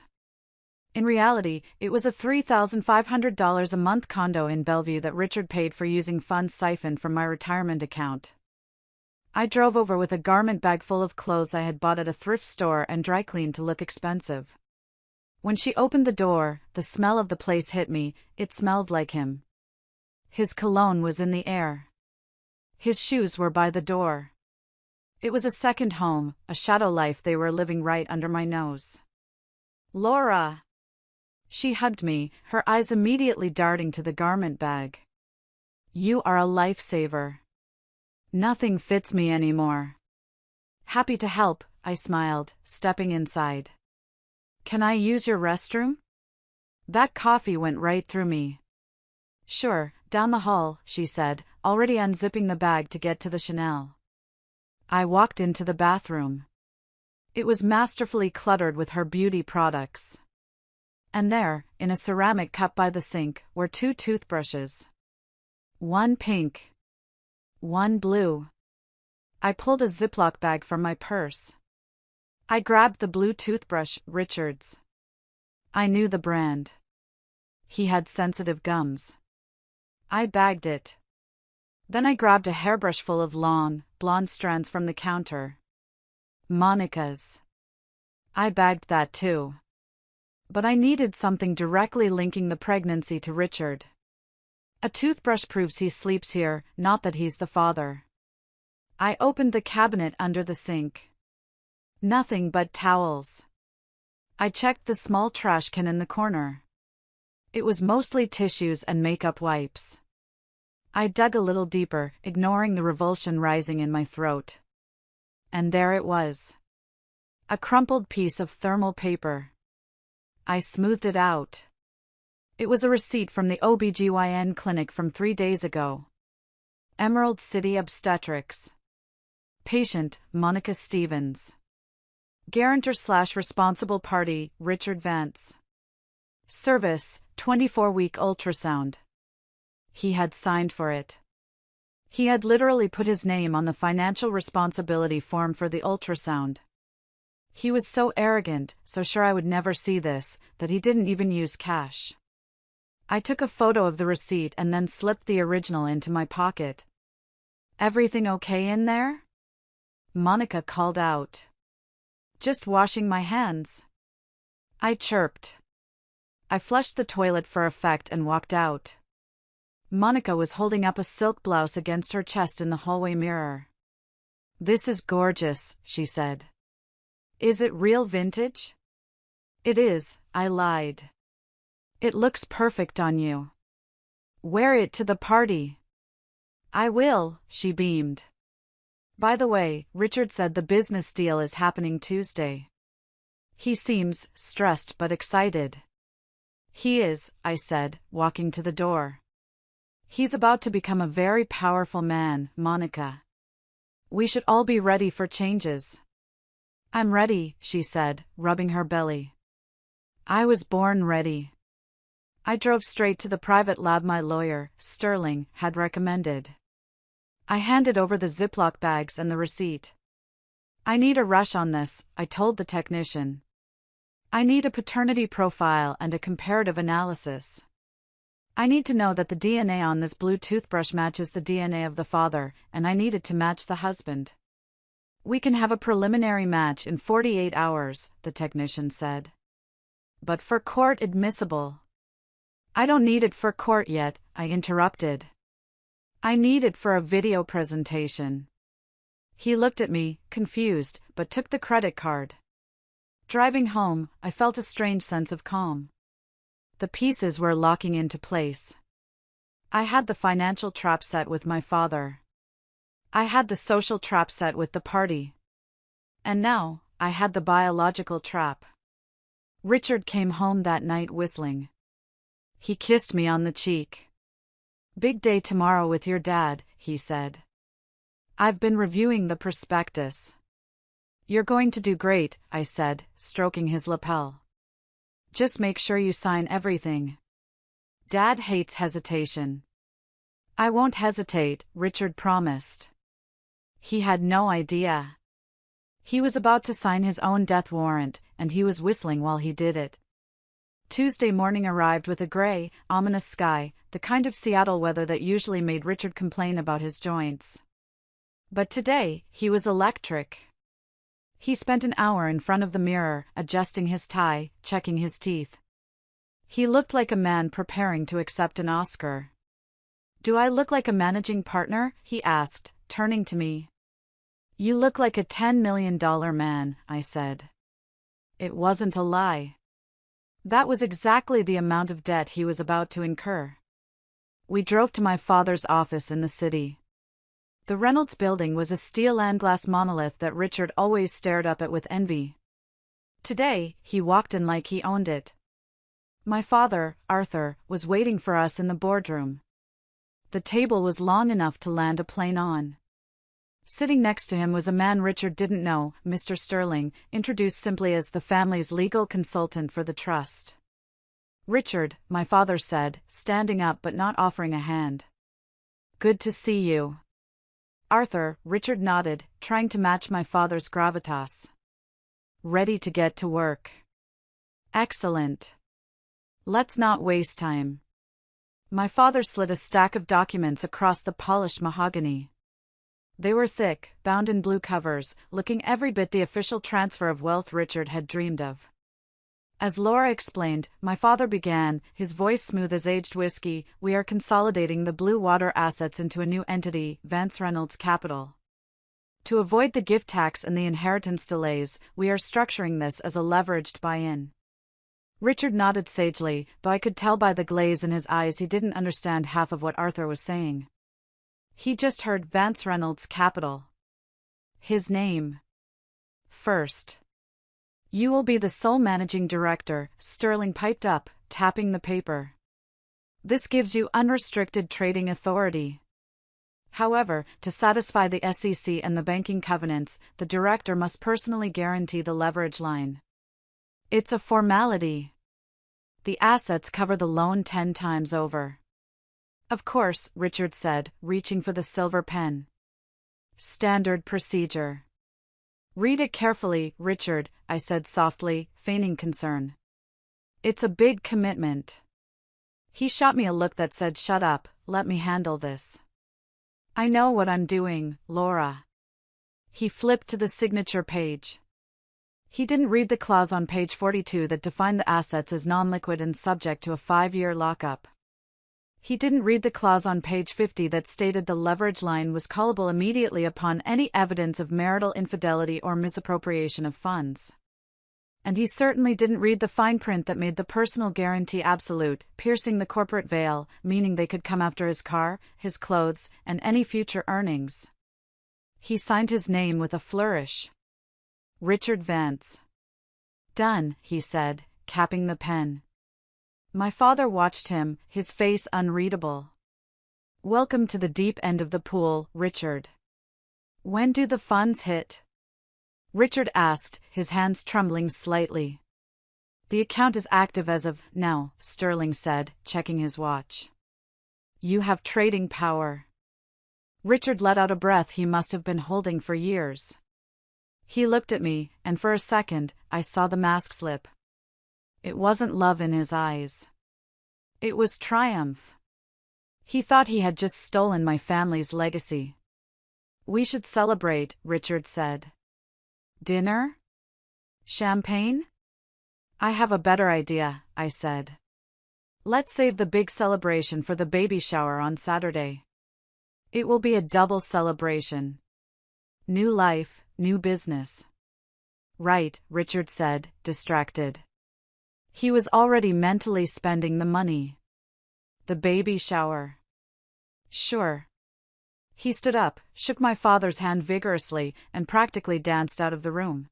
In reality, it was a $3,500 a month condo in Bellevue that Richard paid for using funds siphoned from my retirement account. I drove over with a garment bag full of clothes I had bought at a thrift store and dry cleaned to look expensive. When she opened the door, the smell of the place hit me. It smelled like him. His cologne was in the air. His shoes were by the door. It was a second home, a shadow life they were living right under my nose. "Laura!" She hugged me, her eyes immediately darting to the garment bag. "You are a lifesaver. Nothing fits me anymore." "Happy to help," I smiled, stepping inside. "Can I use your restroom?" That coffee went right through me. "Sure, down the hall," she said, already unzipping the bag to get to the Chanel. I walked into the bathroom. It was masterfully cluttered with her beauty products. And there, in a ceramic cup by the sink, were 2 toothbrushes. One pink. One blue. I pulled a Ziploc bag from my purse. I grabbed the blue toothbrush, Richard's. I knew the brand. He had sensitive gums. I bagged it. Then I grabbed a hairbrush full of long, blonde strands from the counter. Monica's. I bagged that too. But I needed something directly linking the pregnancy to Richard. A toothbrush proves he sleeps here, not that he's the father. I opened the cabinet under the sink. Nothing but towels. I checked the small trash can in the corner. It was mostly tissues and makeup wipes. I dug a little deeper, ignoring the revulsion rising in my throat. And there it was. A crumpled piece of thermal paper. I smoothed it out. It was a receipt from the OBGYN clinic from 3 days ago. Emerald City Obstetrics. Patient, Monica Stevens. Guarantor/responsible party, Richard Vance. Service, 24-week ultrasound. He had signed for it. He had literally put his name on the financial responsibility form for the ultrasound. He was so arrogant, so sure I would never see this, that he didn't even use cash. I took a photo of the receipt and then slipped the original into my pocket. "Everything okay in there?" Monica called out. "Just washing my hands." I chirped. I flushed the toilet for effect and walked out. Monica was holding up a silk blouse against her chest in the hallway mirror. "This is gorgeous," she said. "Is it real vintage?" "It is," I lied. "It looks perfect on you. Wear it to the party." "I will," she beamed. "By the way, Richard said the business deal is happening Tuesday. He seems stressed but excited." "He is," I said, walking to the door. "He's about to become a very powerful man, Monica. We should all be ready for changes." "I'm ready," she said, rubbing her belly. I was born ready. I drove straight to the private lab my lawyer, Sterling, had recommended. I handed over the Ziploc bags and the receipt. "I need a rush on this," I told the technician. "I need a paternity profile and a comparative analysis. I need to know that the DNA on this blue toothbrush matches the DNA of the father, and I need it to match the husband." "We can have a preliminary match in 48 hours, the technician said. "But for court admissible." "I don't need it for court yet," I interrupted. "I need it for a video presentation." He looked at me, confused, but took the credit card. Driving home, I felt a strange sense of calm. The pieces were locking into place. I had the financial trap set with my father. I had the social trap set with the party. And now, I had the biological trap. Richard came home that night whistling. He kissed me on the cheek. "Big day tomorrow with your dad," he said. "I've been reviewing the prospectus." "You're going to do great," I said, stroking his lapel. Just make sure you sign everything. Dad hates hesitation. I won't hesitate, Richard promised. He had no idea. He was about to sign his own death warrant, and he was whistling while he did it. Tuesday morning arrived with a gray, ominous sky, the kind of Seattle weather that usually made Richard complain about his joints. But today, he was electric. He spent an hour in front of the mirror, adjusting his tie, checking his teeth. He looked like a man preparing to accept an Oscar. "Do I look like a managing partner?" he asked, turning to me. "You look like a $10 million man," I said. It wasn't a lie. That was exactly the amount of debt he was about to incur. We drove to my father's office in the city. The Reynolds building was a steel and glass monolith that Richard always stared up at with envy. Today, he walked in like he owned it. My father, Arthur, was waiting for us in the boardroom. The table was long enough to land a plane on. Sitting next to him was a man Richard didn't know, Mr. Sterling, introduced simply as the family's legal consultant for the trust. "Richard," my father said, standing up but not offering a hand. "Good to see you." "Arthur," Richard nodded, trying to match my father's gravitas. "Ready to get to work." "Excellent. Let's not waste time." My father slid a stack of documents across the polished mahogany. They were thick, bound in blue covers, looking every bit the official transfer of wealth Richard had dreamed of. As Laura explained, my father began, his voice smooth as aged whiskey, "We are consolidating the Blue Water assets into a new entity, Vance Reynolds Capital. To avoid the gift tax and the inheritance delays, we are structuring this as a leveraged buy-in." Richard nodded sagely, but I could tell by the glaze in his eyes he didn't understand half of what Arthur was saying. He just heard Vance Reynolds Capital. His name. First. "You will be the sole managing director," Sterling piped up, tapping the paper. "This gives you unrestricted trading authority. However, to satisfy the SEC and the banking covenants, the director must personally guarantee the leverage line. It's a formality. The assets cover the loan 10 times over." "Of course," Richard said, reaching for the silver pen. "Standard procedure." "Read it carefully, Richard," I said softly, feigning concern. "It's a big commitment." He shot me a look that said, "Shut up, let me handle this. I know what I'm doing, Laura." He flipped to the signature page. He didn't read the clause on page 42 that defined the assets as non-liquid and subject to a 5-year lockup. He didn't read the clause on page 50 that stated the leverage line was callable immediately upon any evidence of marital infidelity or misappropriation of funds. And he certainly didn't read the fine print that made the personal guarantee absolute, piercing the corporate veil, meaning they could come after his car, his clothes, and any future earnings. He signed his name with a flourish. "Richard Vance." "Done," he said, capping the pen. My father watched him, his face unreadable. "Welcome to the deep end of the pool, Richard." "When do the funds hit?" Richard asked, his hands trembling slightly. "The account is active as of now," Sterling said, checking his watch. "You have trading power." Richard let out a breath he must have been holding for years. He looked at me, and for a second, I saw the mask slip. It wasn't love in his eyes. It was triumph. He thought he had just stolen my family's legacy. "We should celebrate," Richard said. "Dinner? Champagne?" "I have a better idea," I said. "Let's save the big celebration for the baby shower on Saturday. It will be a double celebration. New life, new business." "Right," Richard said, distracted. He was already mentally spending the money. "The baby shower." "Sure." He stood up, shook my father's hand vigorously, and practically danced out of the room.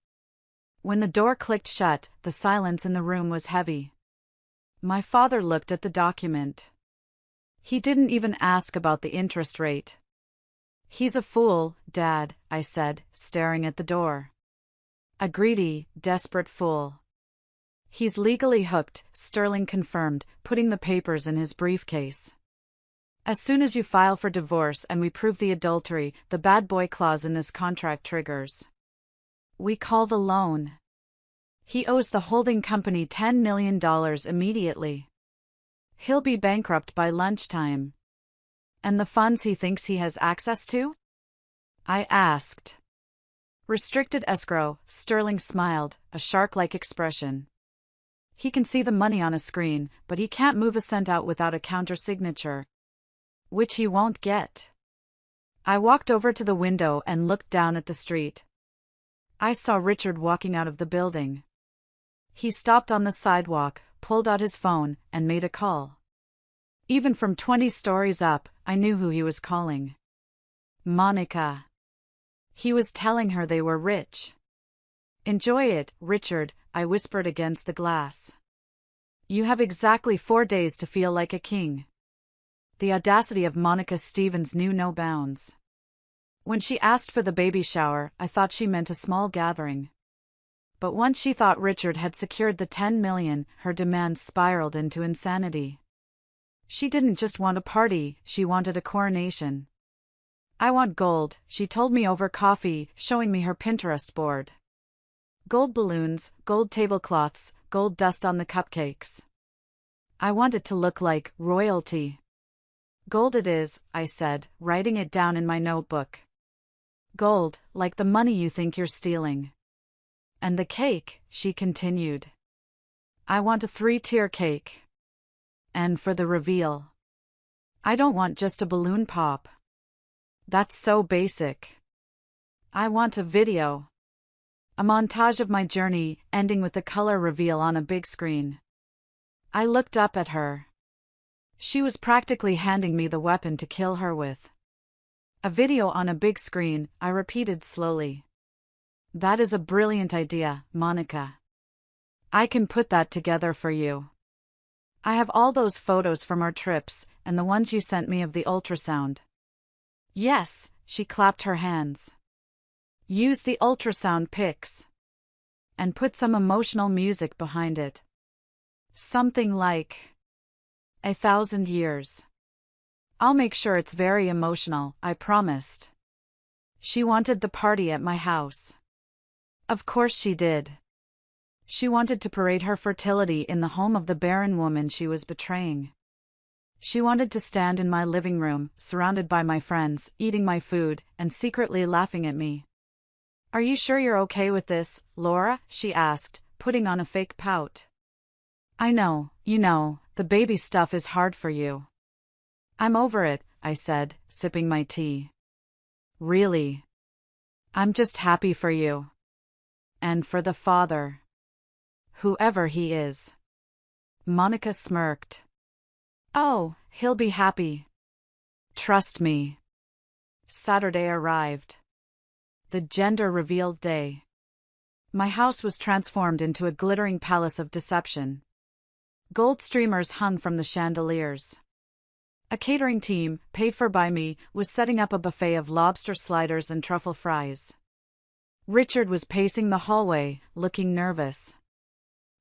When the door clicked shut, the silence in the room was heavy. My father looked at the document. He didn't even ask about the interest rate. "He's a fool, Dad," I said, staring at the door. "A greedy, desperate fool. He's legally hooked, Sterling confirmed, putting the papers in his briefcase. As soon as you file for divorce and we prove the adultery, the bad boy clause in this contract triggers. We call the loan. He owes the holding company $10 million immediately. He'll be bankrupt by lunchtime. And the funds he thinks he has access to? I asked. Restricted escrow, Sterling smiled, a shark-like expression. He can see the money on a screen, but he can't move a cent out without a counter-signature. Which he won't get. I walked over to the window and looked down at the street. I saw Richard walking out of the building. He stopped on the sidewalk, pulled out his phone, and made a call. Even from 20 stories up, I knew who he was calling. Monica. He was telling her they were rich. Enjoy it, Richard, I whispered against the glass. You have exactly 4 days to feel like a king. The audacity of Monica Stevens knew no bounds. When she asked for the baby shower, I thought she meant a small gathering. But once she thought Richard had secured the $10 million, her demands spiraled into insanity. She didn't just want a party, she wanted a coronation. I want gold, she told me over coffee, showing me her Pinterest board. Gold balloons, gold tablecloths, gold dust on the cupcakes. I want it to look like royalty. Gold it is, I said, writing it down in my notebook. Gold, like the money you think you're stealing. And the cake, she continued. I want a 3-tier cake. And for the reveal. I don't want just a balloon pop. That's so basic. I want a video. A montage of my journey, ending with the color reveal on a big screen. I looked up at her. She was practically handing me the weapon to kill her with. A video on a big screen, I repeated slowly. That is a brilliant idea, Monica. I can put that together for you. I have all those photos from our trips, and the ones you sent me of the ultrasound. Yes, she clapped her hands. Use the ultrasound pics. And put some emotional music behind it. Something like 1,000 years. I'll make sure it's very emotional, I promised. She wanted the party at my house. Of course she did. She wanted to parade her fertility in the home of the barren woman she was betraying. She wanted to stand in my living room, surrounded by my friends, eating my food, and secretly laughing at me. Are you sure you're okay with this, Laura? She asked, putting on a fake pout. I know, the baby stuff is hard for you. I'm over it, I said, sipping my tea. Really? I'm just happy for you. And for the father. Whoever he is. Monica smirked. Oh, he'll be happy. Trust me. Saturday arrived. The gender-revealed day. My house was transformed into a glittering palace of deception. Gold streamers hung from the chandeliers. A catering team, paid for by me, was setting up a buffet of lobster sliders and truffle fries. Richard was pacing the hallway, looking nervous.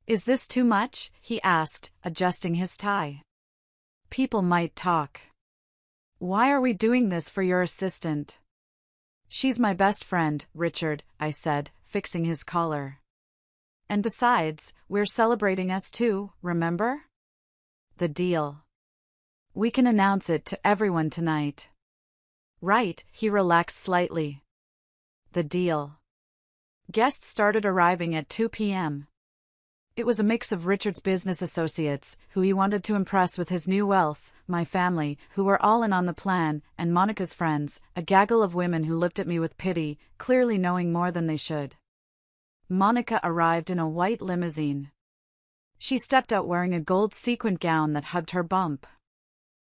Is this too much? He asked, adjusting his tie. People might talk. Why are we doing this for your assistant? She's my best friend, Richard, I said, fixing his collar. And besides, we're celebrating us too, remember? The deal. We can announce it to everyone tonight. Right, he relaxed slightly. The deal. Guests started arriving at 2 p.m. It was a mix of Richard's business associates, who he wanted to impress with his new wealth, my family, who were all in on the plan, and Monica's friends, a gaggle of women who looked at me with pity, clearly knowing more than they should. Monica arrived in a white limousine. She stepped out wearing a gold sequined gown that hugged her bump.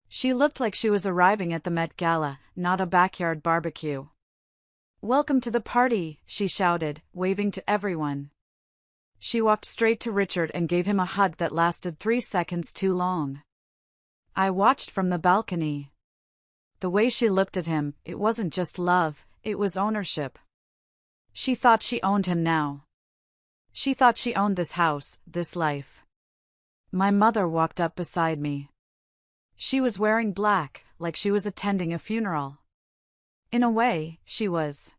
She looked like she was arriving at the Met Gala, not a backyard barbecue. Welcome to the party, she shouted, waving to everyone. She walked straight to Richard and gave him a hug that lasted 3 seconds too long. I watched from the balcony. The way she looked at him, it wasn't just love, it was ownership. She thought she owned him now. She thought she owned this house, this life. My mother walked up beside me. She was wearing black, like she was attending a funeral. In a way, she was.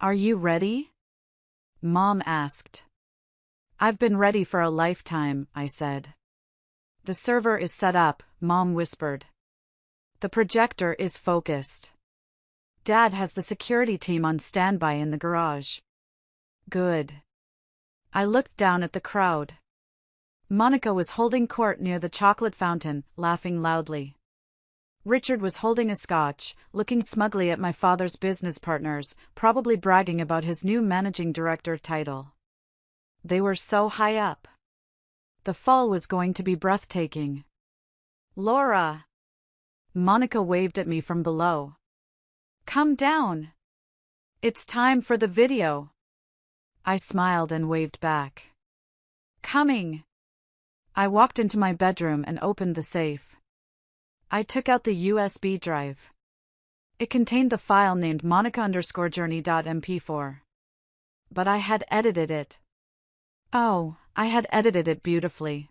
"Are you ready?" Mom asked. "I've been ready for a lifetime," I said. "The server is set up," Mom whispered. "The projector is focused. Dad has the security team on standby in the garage." "Good." I looked down at the crowd. Monica was holding court near the chocolate fountain, laughing loudly. Richard was holding a scotch, looking smugly at my father's business partners, probably bragging about his new managing director title. They were so high up. The fall was going to be breathtaking. "Laura!" Monica waved at me from below. "Come down. It's time for the video." I smiled and waved back. "Coming." I walked into my bedroom and opened the safe. I took out the USB drive. It contained the file named monica_journey.mp4. But I had edited it. Oh, I had edited it beautifully.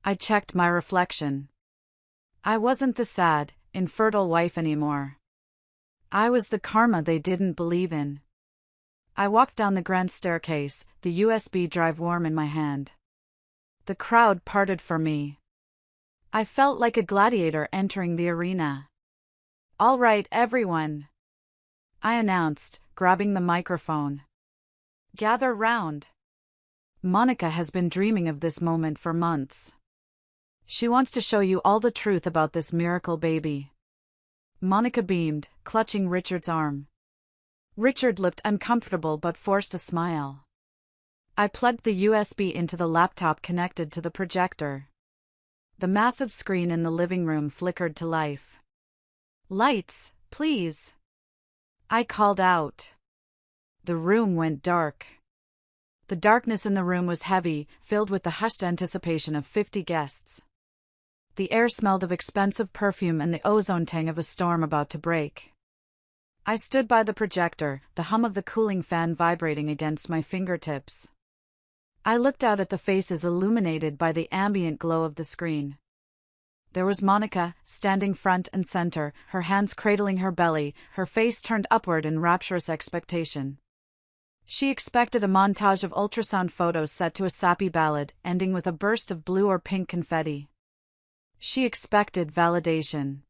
I checked my reflection. I wasn't the sad, infertile wife anymore. I was the karma they didn't believe in. I walked down the grand staircase, the USB drive warm in my hand. The crowd parted for me. I felt like a gladiator entering the arena. "All right, everyone," I announced, grabbing the microphone. "Gather round. Monica has been dreaming of this moment for months. She wants to show you all the truth about this miracle baby." Monica beamed, clutching Richard's arm. Richard looked uncomfortable but forced a smile. I plugged the USB into the laptop connected to the projector. The massive screen in the living room flickered to life. "Lights, please," I called out. The room went dark. The darkness in the room was heavy, filled with the hushed anticipation of 50 guests. The air smelled of expensive perfume and the ozone tang of a storm about to break. I stood by the projector, the hum of the cooling fan vibrating against my fingertips. I looked out at the faces illuminated by the ambient glow of the screen. There was Monica, standing front and center, her hands cradling her belly, her face turned upward in rapturous expectation. She expected a montage of ultrasound photos set to a sappy ballad, ending with a burst of blue or pink confetti. She expected validation.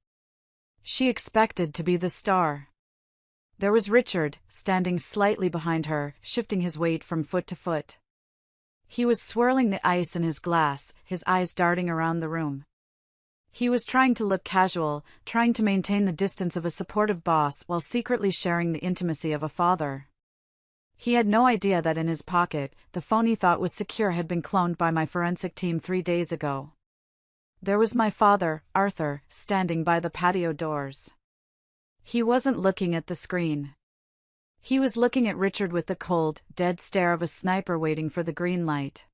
She expected to be the star. There was Richard, standing slightly behind her, shifting his weight from foot to foot. He was swirling the ice in his glass, his eyes darting around the room. He was trying to look casual, trying to maintain the distance of a supportive boss while secretly sharing the intimacy of a father. He had no idea that in his pocket, the phone he thought was secure had been cloned by my forensic team 3 days ago. There was my father, Arthur, standing by the patio doors. He wasn't looking at the screen. He was looking at Richard with the cold, dead stare of a sniper waiting for the green light.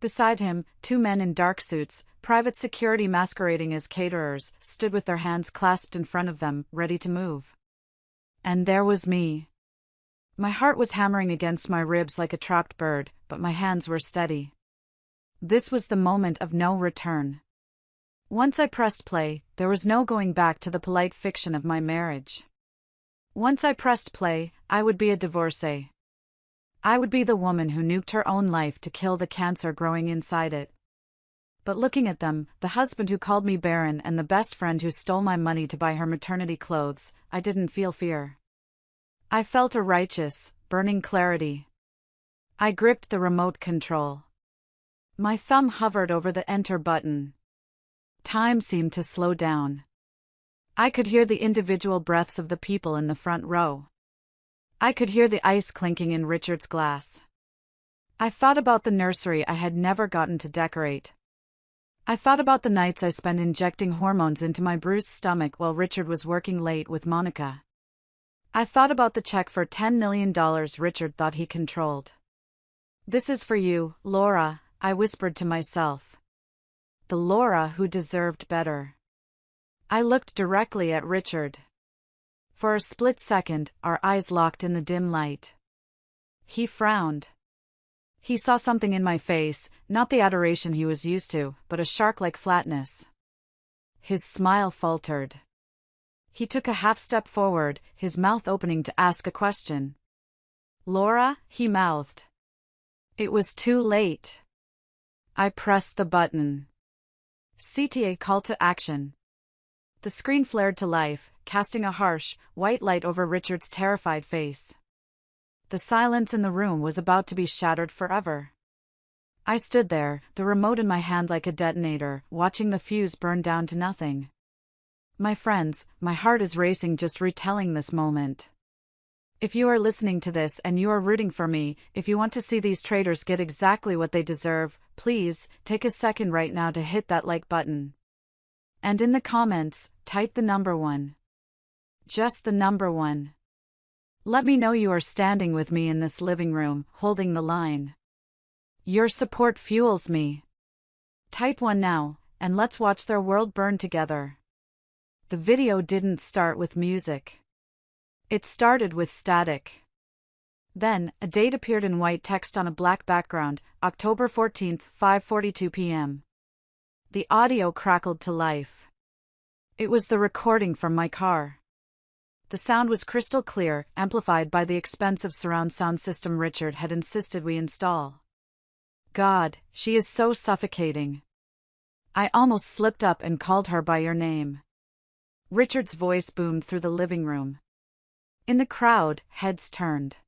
Beside him, 2 men in dark suits, private security masquerading as caterers, stood with their hands clasped in front of them, ready to move. And there was me. My heart was hammering against my ribs like a trapped bird, but my hands were steady. This was the moment of no return. Once I pressed play, there was no going back to the polite fiction of my marriage. Once I pressed play, I would be a divorcee. I would be the woman who nuked her own life to kill the cancer growing inside it. But looking at them, the husband who called me barren and the best friend who stole my money to buy her maternity clothes, I didn't feel fear. I felt a righteous, burning clarity. I gripped the remote control. My thumb hovered over the enter button. Time seemed to slow down. I could hear the individual breaths of the people in the front row. I could hear the ice clinking in Richard's glass. I thought about the nursery I had never gotten to decorate. I thought about the nights I spent injecting hormones into my bruised stomach while Richard was working late with Monica. I thought about the check for $10 million Richard thought he controlled. "This is for you, Laura," I whispered to myself. The Laura who deserved better. I looked directly at Richard. For a split second, our eyes locked in the dim light. He frowned. He saw something in my face, not the adoration he was used to, but a shark-like flatness. His smile faltered. He took a half-step forward, his mouth opening to ask a question. "Laura," he mouthed. It was too late. I pressed the button. CTA call to action. The screen flared to life, casting a harsh, white light over Richard's terrified face. The silence in the room was about to be shattered forever. I stood there, the remote in my hand like a detonator, watching the fuse burn down to nothing. My friends, my heart is racing just retelling this moment. If you are listening to this and you are rooting for me, if you want to see these traitors get exactly what they deserve, please, take a second right now to hit that like button. And in the comments, type the number 1. Just the number 1. Let me know you are standing with me in this living room, holding the line. Your support fuels me. Type 1 now, and let's watch their world burn together. The video didn't start with music. It started with static. Then, a date appeared in white text on a black background, October 14, 5:42 p.m. The audio crackled to life. It was the recording from my car. The sound was crystal clear, amplified by the expensive surround sound system Richard had insisted we install. God, she is so suffocating. I almost slipped up and called her by your name. Richard's voice boomed through the living room. In the crowd, heads turned.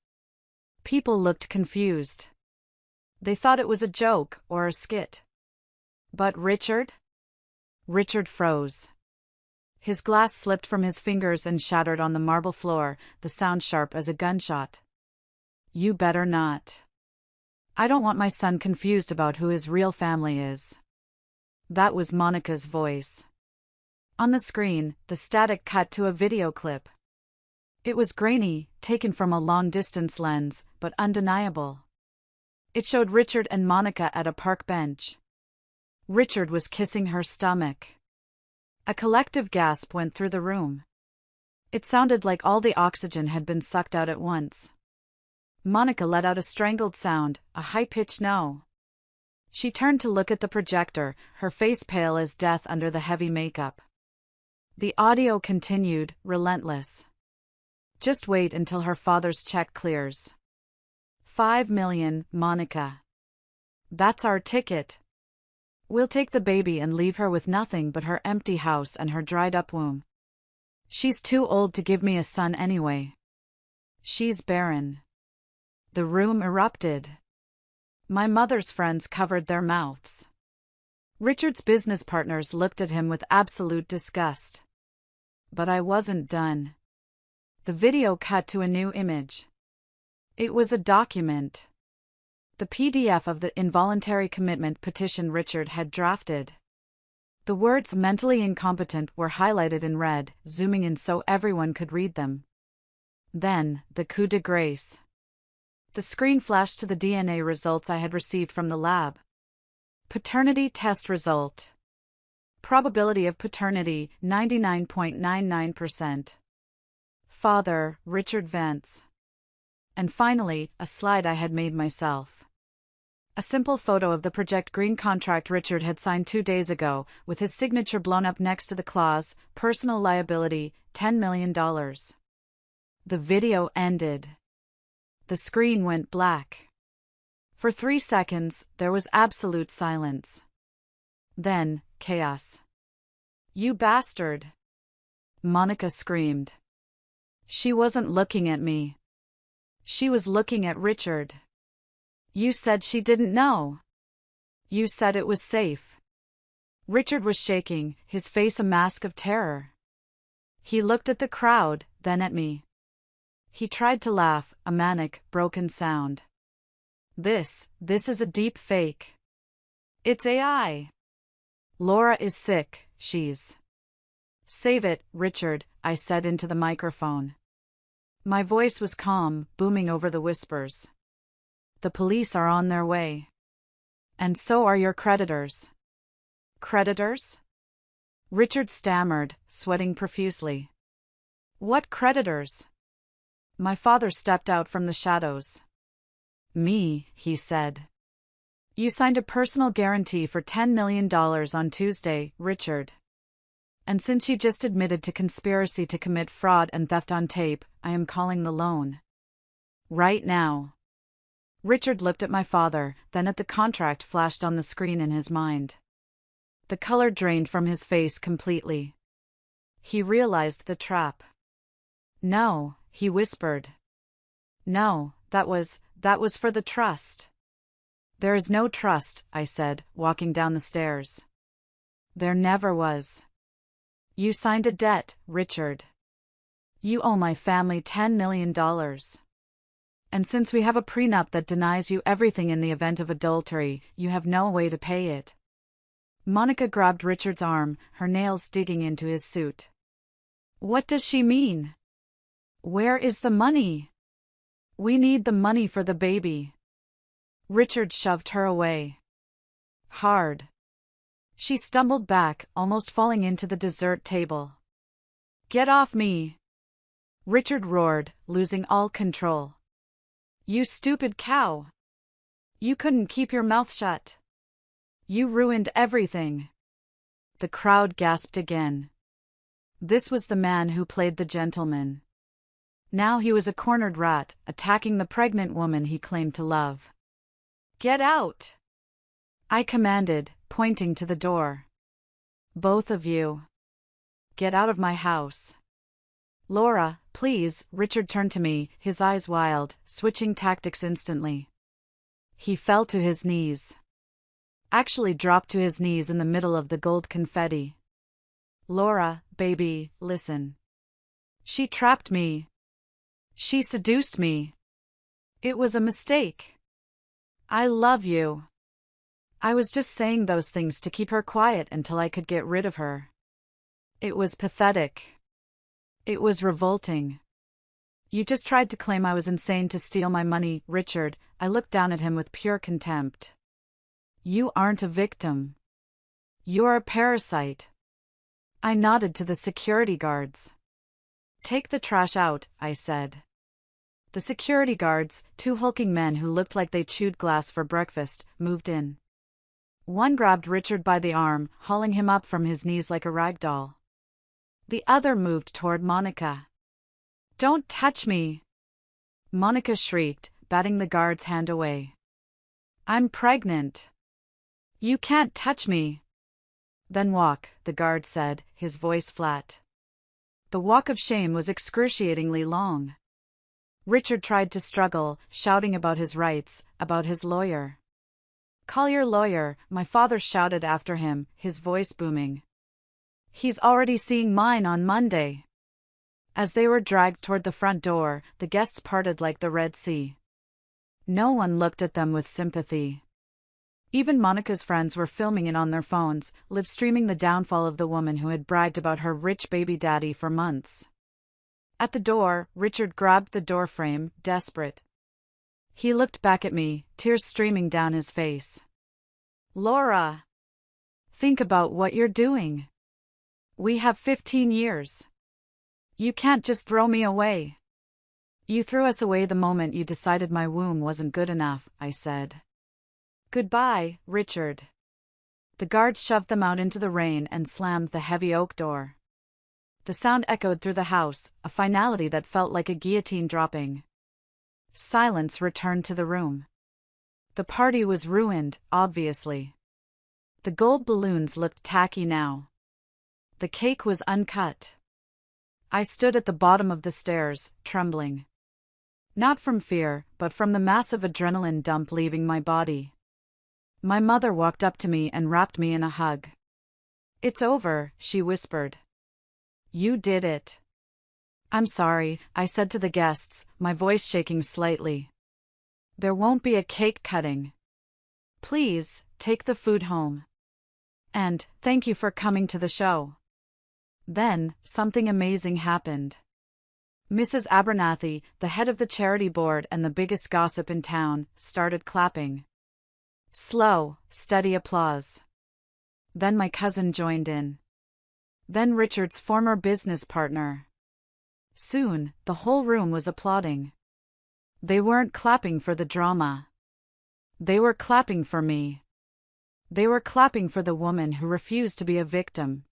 People looked confused. They thought it was a joke or a skit. But Richard? Richard froze. His glass slipped from his fingers and shattered on the marble floor, the sound sharp as a gunshot. You better not. I don't want my son confused about who his real family is. That was Monica's voice. On the screen, the static cut to a video clip. It was grainy, taken from a long-distance lens, but undeniable. It showed Richard and Monica at a park bench. Richard was kissing her stomach. A collective gasp went through the room. It sounded like all the oxygen had been sucked out at once. Monica let out a strangled sound, a high-pitched no. She turned to look at the projector, her face pale as death under the heavy makeup. The audio continued, relentless. Just wait until her father's check clears. 5 million, Monica. That's our ticket. We'll take the baby and leave her with nothing but her empty house and her dried-up womb. She's too old to give me a son anyway. She's barren. The room erupted. My mother's friends covered their mouths. Richard's business partners looked at him with absolute disgust. But I wasn't done. The video cut to a new image. It was a document. The PDF of the involuntary commitment petition Richard had drafted. The words mentally incompetent were highlighted in red, zooming in so everyone could read them. Then, the coup de grace. The screen flashed to the DNA results I had received from the lab. Paternity test result. Probability of paternity, 99.99%. Father, Richard Vance. And finally, a slide I had made myself. A simple photo of the Project Green contract Richard had signed 2 days ago, with his signature blown up next to the clause, personal liability, $10 million. The video ended. The screen went black. For 3 seconds, there was absolute silence. Then, chaos. You bastard! Monica screamed. She wasn't looking at me. She was looking at Richard. You said she didn't know. You said it was safe. Richard was shaking, his face a mask of terror. He looked at the crowd, then at me. He tried to laugh, a manic, broken sound. This is a deep fake. It's AI. Laura is sick, she's. Save it, Richard, I said into the microphone. My voice was calm, booming over the whispers. The police are on their way. And so are your creditors. Creditors? Richard stammered, sweating profusely. What creditors? My father stepped out from the shadows. Me, he said. You signed a personal guarantee for $10 million on Tuesday, Richard. And since you just admitted to conspiracy to commit fraud and theft on tape, I am calling the loan. Right now. Richard looked at my father, then at the contract flashed on the screen in his mind. The color drained from his face completely. He realized the trap. No, he whispered. No, that was for the trust. There is no trust, I said, walking down the stairs. There never was. You signed a debt, Richard. You owe my family $10 million. And since we have a prenup that denies you everything in the event of adultery, you have no way to pay it. Monica grabbed Richard's arm, her nails digging into his suit. What does she mean? Where is the money? We need the money for the baby. Richard shoved her away. Hard. She stumbled back, almost falling into the dessert table. Get off me! Richard roared, losing all control. You stupid cow! You couldn't keep your mouth shut. You ruined everything. The crowd gasped again. This was the man who played the gentleman. Now he was a cornered rat, attacking the pregnant woman he claimed to love. Get out! I commanded, pointing to the door. Both of you. Get out of my house. Laura, please, Richard turned to me, his eyes wild, switching tactics instantly. He fell to his knees. Actually dropped to his knees in the middle of the gold confetti. Laura, baby, listen. She trapped me. She seduced me. It was a mistake. I love you. I was just saying those things to keep her quiet until I could get rid of her. It was pathetic. It was revolting. You just tried to claim I was insane to steal my money, Richard. I looked down at him with pure contempt. You aren't a victim. You're a parasite. I nodded to the security guards. Take the trash out, I said. The security guards, two hulking men who looked like they chewed glass for breakfast, moved in. One grabbed Richard by the arm, hauling him up from his knees like a rag doll. The other moved toward Monica. Don't touch me! Monica shrieked, batting the guard's hand away. I'm pregnant. You can't touch me. Then walk, the guard said, his voice flat. The walk of shame was excruciatingly long. Richard tried to struggle, shouting about his rights, about his lawyer. Call your lawyer, my father shouted after him, his voice booming. He's already seeing mine on Monday. As they were dragged toward the front door, the guests parted like the Red Sea. No one looked at them with sympathy. Even Monica's friends were filming it on their phones, live-streaming the downfall of the woman who had bragged about her rich baby daddy for months. At the door, Richard grabbed the doorframe, desperate. He looked back at me, tears streaming down his face. Laura! Think about what you're doing. We have 15 years. You can't just throw me away. You threw us away the moment you decided my womb wasn't good enough, I said. Goodbye, Richard. The guards shoved them out into the rain and slammed the heavy oak door. The sound echoed through the house, a finality that felt like a guillotine dropping. Silence returned to the room. The party was ruined, obviously. The gold balloons looked tacky now. The cake was uncut. I stood at the bottom of the stairs, trembling. Not from fear, but from the massive adrenaline dump leaving my body. My mother walked up to me and wrapped me in a hug. It's over, she whispered. You did it. I'm sorry, I said to the guests, my voice shaking slightly. There won't be a cake cutting. Please, take the food home. And, thank you for coming to the show. Then, something amazing happened. Mrs. Abernathy, the head of the charity board and the biggest gossip in town, started clapping. Slow, steady applause. Then my cousin joined in. Then Richard's former business partner. Soon, the whole room was applauding. They weren't clapping for the drama. They were clapping for me. They were clapping for the woman who refused to be a victim.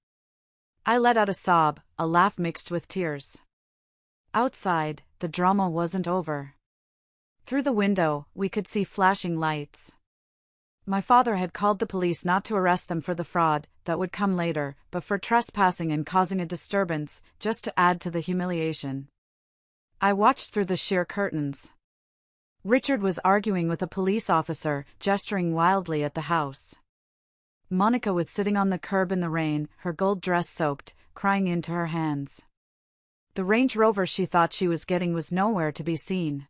I let out a sob, a laugh mixed with tears. Outside, the drama wasn't over. Through the window, we could see flashing lights. My father had called the police not to arrest them for the fraud that would come later, but for trespassing and causing a disturbance, just to add to the humiliation. I watched through the sheer curtains. Richard was arguing with a police officer, gesturing wildly at the house. Monica was sitting on the curb in the rain, her gold dress soaked, crying into her hands. The Range Rover she thought she was getting was nowhere to be seen.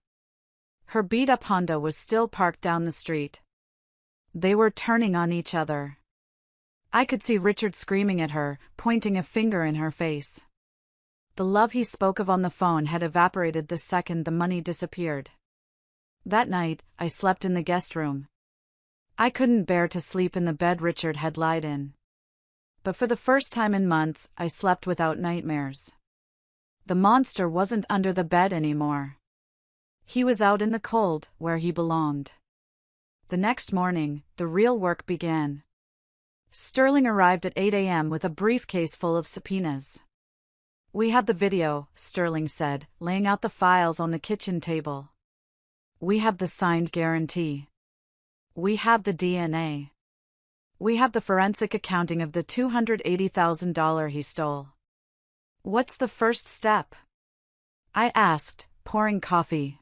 Her beat-up Honda was still parked down the street. They were turning on each other. I could see Richard screaming at her, pointing a finger in her face. The love he spoke of on the phone had evaporated the second the money disappeared. That night, I slept in the guest room. I couldn't bear to sleep in the bed Richard had lied in. But for the first time in months, I slept without nightmares. The monster wasn't under the bed anymore. He was out in the cold, where he belonged. The next morning, the real work began. Sterling arrived at 8 a.m. with a briefcase full of subpoenas. "We have the video," Sterling said, laying out the files on the kitchen table. "We have the signed guarantee. We have the DNA. We have the forensic accounting of the $280,000 he stole." "What's the first step?" I asked, pouring coffee.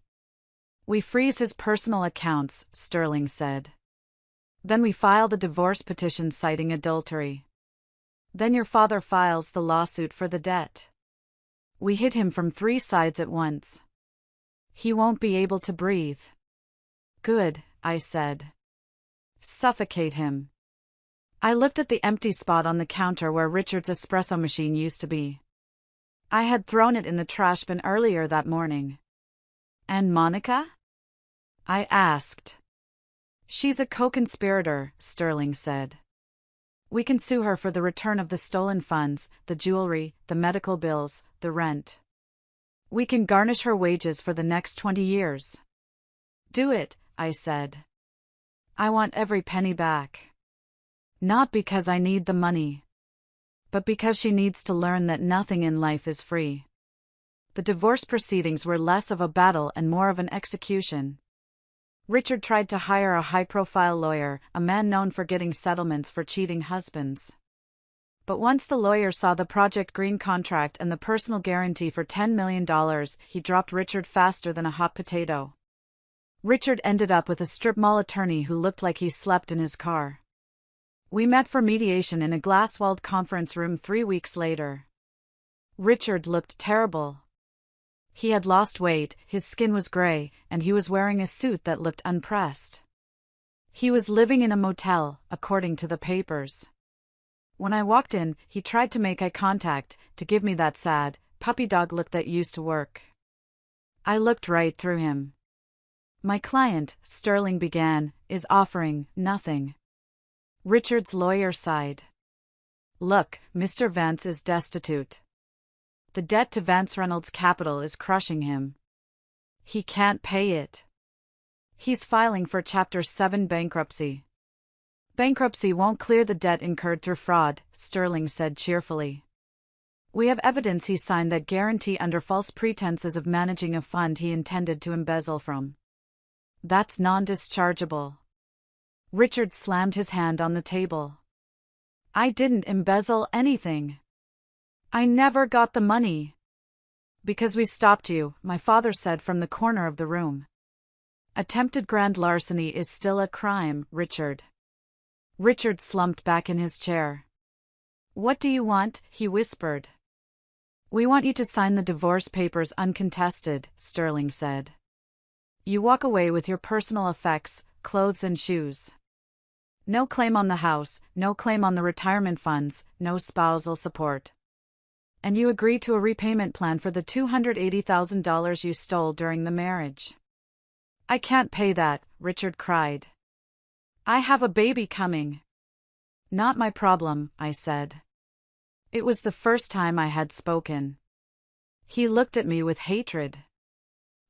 "We freeze his personal accounts," Sterling said. "Then we file the divorce petition citing adultery. Then your father files the lawsuit for the debt. We hit him from 3 sides at once. He won't be able to breathe." "Good," I said. "Suffocate him." I looked at the empty spot on the counter where Richard's espresso machine used to be. I had thrown it in the trash bin earlier that morning. "And Monica?" I asked. "She's a co-conspirator," Sterling said. "We can sue her for the return of the stolen funds, the jewelry, the medical bills, the rent. We can garnish her wages for the next 20 years. "Do it," I said. "I want every penny back. Not because I need the money, but because she needs to learn that nothing in life is free." The divorce proceedings were less of a battle and more of an execution. Richard tried to hire a high-profile lawyer, a man known for getting settlements for cheating husbands. But once the lawyer saw the Project Green contract and the personal guarantee for $10 million, he dropped Richard faster than a hot potato. Richard ended up with a strip mall attorney who looked like he slept in his car. We met for mediation in a glass-walled conference room 3 weeks later. Richard looked terrible. He had lost weight, his skin was gray, and he was wearing a suit that looked unpressed. He was living in a motel, according to the papers. When I walked in, he tried to make eye contact, to give me that sad, puppy dog look that used to work. I looked right through him. "My client," Sterling began, "is offering nothing." Richard's lawyer sighed. "Look, Mr. Vance is destitute. The debt to Vance Reynolds Capital is crushing him. He can't pay it. He's filing for Chapter 7 bankruptcy." "Bankruptcy won't clear the debt incurred through fraud," Sterling said cheerfully. "We have evidence he signed that guarantee under false pretenses of managing a fund he intended to embezzle from. That's non-dischargeable." Richard slammed his hand on the table. "I didn't embezzle anything. I never got the money." "Because we stopped you," my father said from the corner of the room. "Attempted grand larceny is still a crime, Richard." Richard slumped back in his chair. "What do you want?" he whispered. "We want you to sign the divorce papers uncontested," Sterling said. "You walk away with your personal effects, clothes and shoes. No claim on the house, no claim on the retirement funds, no spousal support. And you agree to a repayment plan for the $280,000 you stole during the marriage." "I can't pay that," Richard cried. "I have a baby coming." "Not my problem," I said. It was the first time I had spoken. He looked at me with hatred.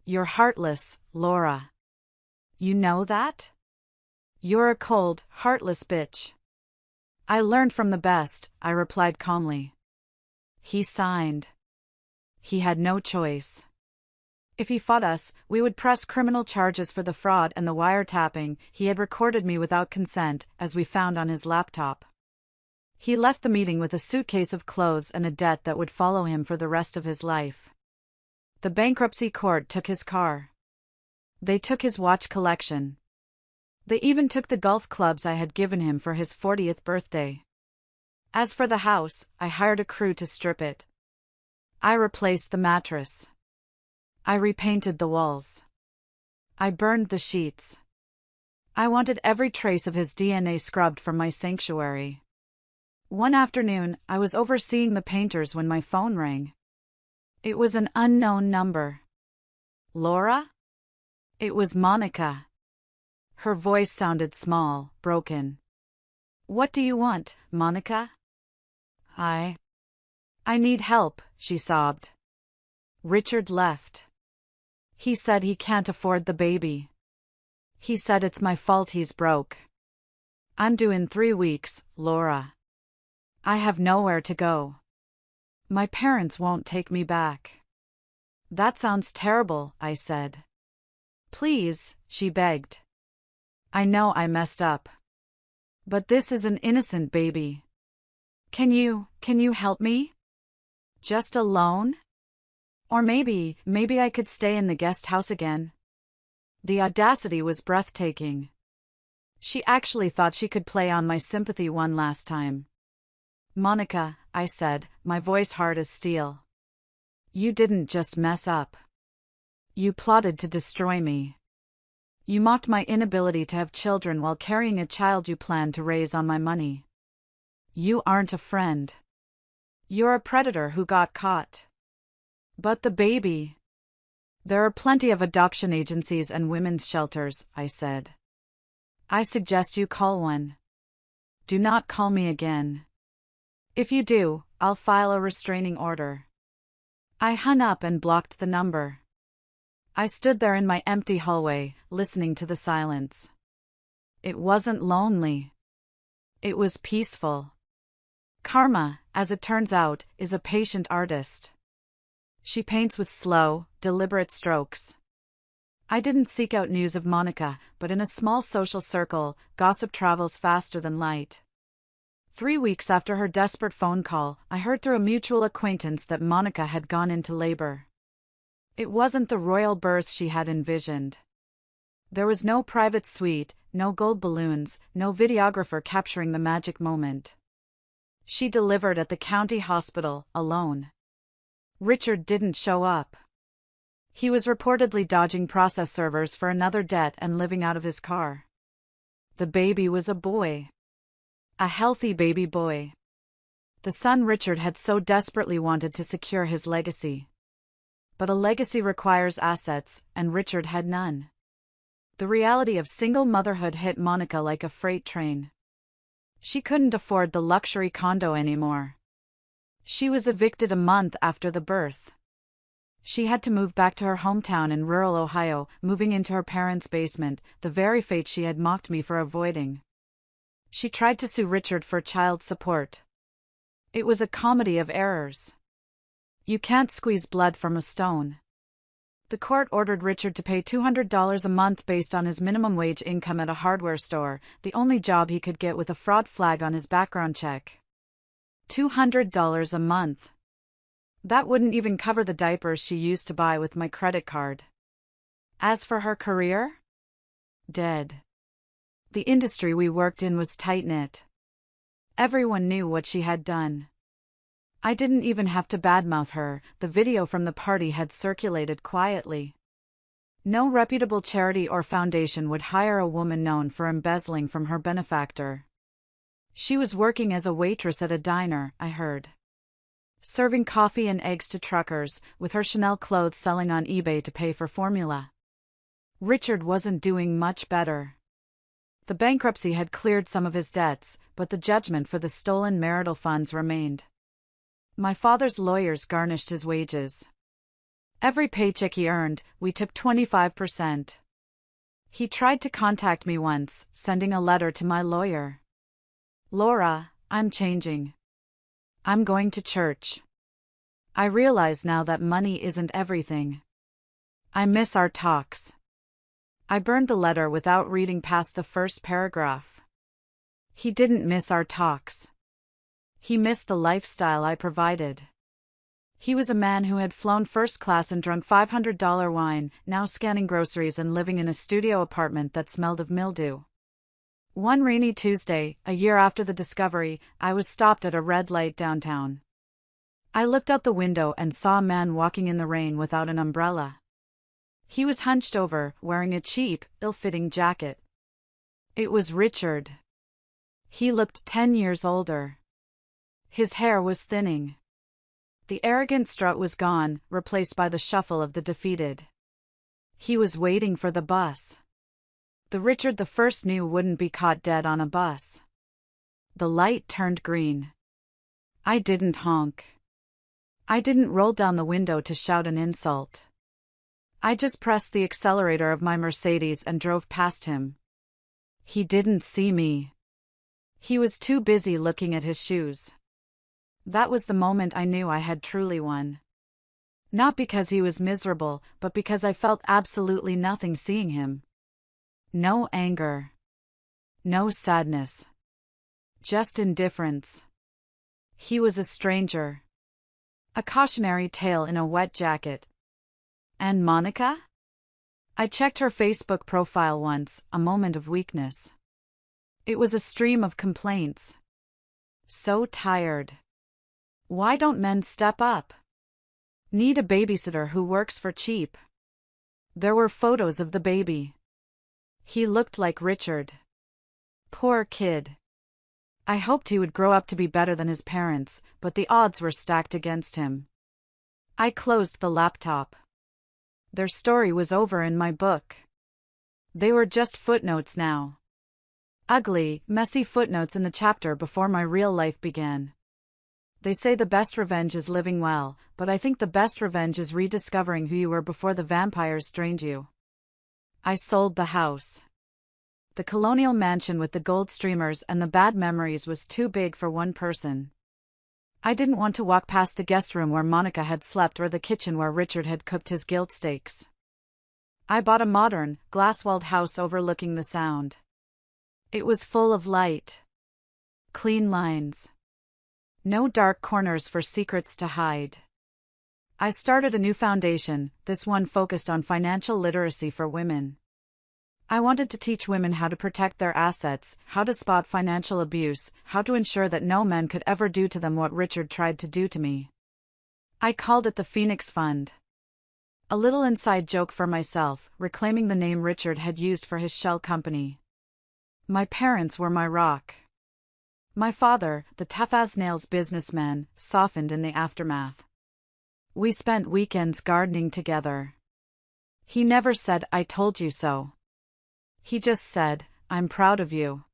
You're heartless, Laura. You know that? You're a cold, heartless bitch. I learned from the best, I replied calmly. He signed. He had no choice. If he fought us, we would press criminal charges for the fraud and the wiretapping. He had recorded me without consent, as we found on his laptop. He left the meeting with a suitcase of clothes and a debt that would follow him for the rest of his life. The bankruptcy court took his car. They took his watch collection. They even took the golf clubs I had given him for his 40th birthday. As for the house, I hired a crew to strip it. I replaced the mattress. I repainted the walls. I burned the sheets. I wanted every trace of his DNA scrubbed from my sanctuary. One afternoon, I was overseeing the painters when my phone rang. It was an unknown number. Laura? It was Monica. Her voice sounded small, broken. What do you want, Monica? I need help, she sobbed. Richard left. He said he can't afford the baby. He said it's my fault he's broke. I'm due in 3 weeks, Laura. I have nowhere to go. My parents won't take me back. That sounds terrible, I said. Please, she begged. I know I messed up. But this is an innocent baby. Can you help me? Just a loan? Or maybe I could stay in the guest house again. The audacity was breathtaking. She actually thought she could play on my sympathy one last time. Monica, I said, my voice hard as steel. You didn't just mess up. You plotted to destroy me. You mocked my inability to have children while carrying a child you planned to raise on my money. You aren't a friend. You're a predator who got caught. But the baby. There are plenty of adoption agencies and women's shelters, I said. I suggest you call one. Do not call me again. If you do, I'll file a restraining order. I hung up and blocked the number. I stood there in my empty hallway, listening to the silence. It wasn't lonely. It was peaceful. Karma, as it turns out, is a patient artist. She paints with slow, deliberate strokes. I didn't seek out news of Monica, but in a small social circle, gossip travels faster than light. 3 weeks after her desperate phone call, I heard through a mutual acquaintance that Monica had gone into labor. It wasn't the royal birth she had envisioned. There was no private suite, no gold balloons, no videographer capturing the magic moment. She delivered at the county hospital, alone. Richard didn't show up. He was reportedly dodging process servers for another debt and living out of his car. The baby was a boy. A healthy baby boy. The son Richard had so desperately wanted to secure his legacy. But a legacy requires assets, and Richard had none. The reality of single motherhood hit Monica like a freight train. She couldn't afford the luxury condo anymore. She was evicted a month after the birth. She had to move back to her hometown in rural Ohio, moving into her parents' basement, the very fate she had mocked me for avoiding. She tried to sue Richard for child support. It was a comedy of errors. You can't squeeze blood from a stone. The court ordered Richard to pay $200 a month based on his minimum wage income at a hardware store, the only job he could get with a fraud flag on his background check. $200 a month. That wouldn't even cover the diapers she used to buy with my credit card. As for her career? Dead. The industry we worked in was tight-knit. Everyone knew what she had done. I didn't even have to badmouth her, the video from the party had circulated quietly. No reputable charity or foundation would hire a woman known for embezzling from her benefactor. She was working as a waitress at a diner, I heard. Serving coffee and eggs to truckers, with her Chanel clothes selling on eBay to pay for formula. Richard wasn't doing much better. The bankruptcy had cleared some of his debts, but the judgment for the stolen marital funds remained. My father's lawyers garnished his wages. Every paycheck he earned, we took 25%. He tried to contact me once, sending a letter to my lawyer. Laura, I'm changing. I'm going to church. I realize now that money isn't everything. I miss our talks. I burned the letter without reading past the first paragraph. He didn't miss our talks. He missed the lifestyle I provided. He was a man who had flown first class and drunk $500 wine, now scanning groceries and living in a studio apartment that smelled of mildew. One rainy Tuesday, a year after the discovery, I was stopped at a red light downtown. I looked out the window and saw a man walking in the rain without an umbrella. He was hunched over, wearing a cheap, ill-fitting jacket. It was Richard. He looked 10 years older. His hair was thinning. The arrogant strut was gone, replaced by the shuffle of the defeated. He was waiting for the bus. The Richard the first knew wouldn't be caught dead on a bus. The light turned green. I didn't honk. I didn't roll down the window to shout an insult. I just pressed the accelerator of my Mercedes and drove past him. He didn't see me. He was too busy looking at his shoes. That was the moment I knew I had truly won. Not because he was miserable, but because I felt absolutely nothing seeing him. No anger. No sadness. Just indifference. He was a stranger. A cautionary tale in a wet jacket. And Monica? I checked her Facebook profile once, a moment of weakness. It was a stream of complaints. So tired. Why don't men step up? Need a babysitter who works for cheap. There were photos of the baby. He looked like Richard. Poor kid. I hoped he would grow up to be better than his parents, but the odds were stacked against him. I closed the laptop. Their story was over in my book. They were just footnotes now. Ugly, messy footnotes in the chapter before my real life began. They say the best revenge is living well, but I think the best revenge is rediscovering who you were before the vampires drained you. I sold the house. The colonial mansion with the gold streamers and the bad memories was too big for one person. I didn't want to walk past the guest room where Monica had slept or the kitchen where Richard had cooked his guilt steaks. I bought a modern, glass-walled house overlooking the Sound. It was full of light. Clean lines. No dark corners for secrets to hide. I started a new foundation, this one focused on financial literacy for women. I wanted to teach women how to protect their assets, how to spot financial abuse, how to ensure that no man could ever do to them what Richard tried to do to me. I called it the Phoenix Fund. A little inside joke for myself, reclaiming the name Richard had used for his shell company. My parents were my rock. My father, the tough-as-nails businessman, softened in the aftermath. We spent weekends gardening together. He never said, "I told you so." He just said, "I'm proud of you."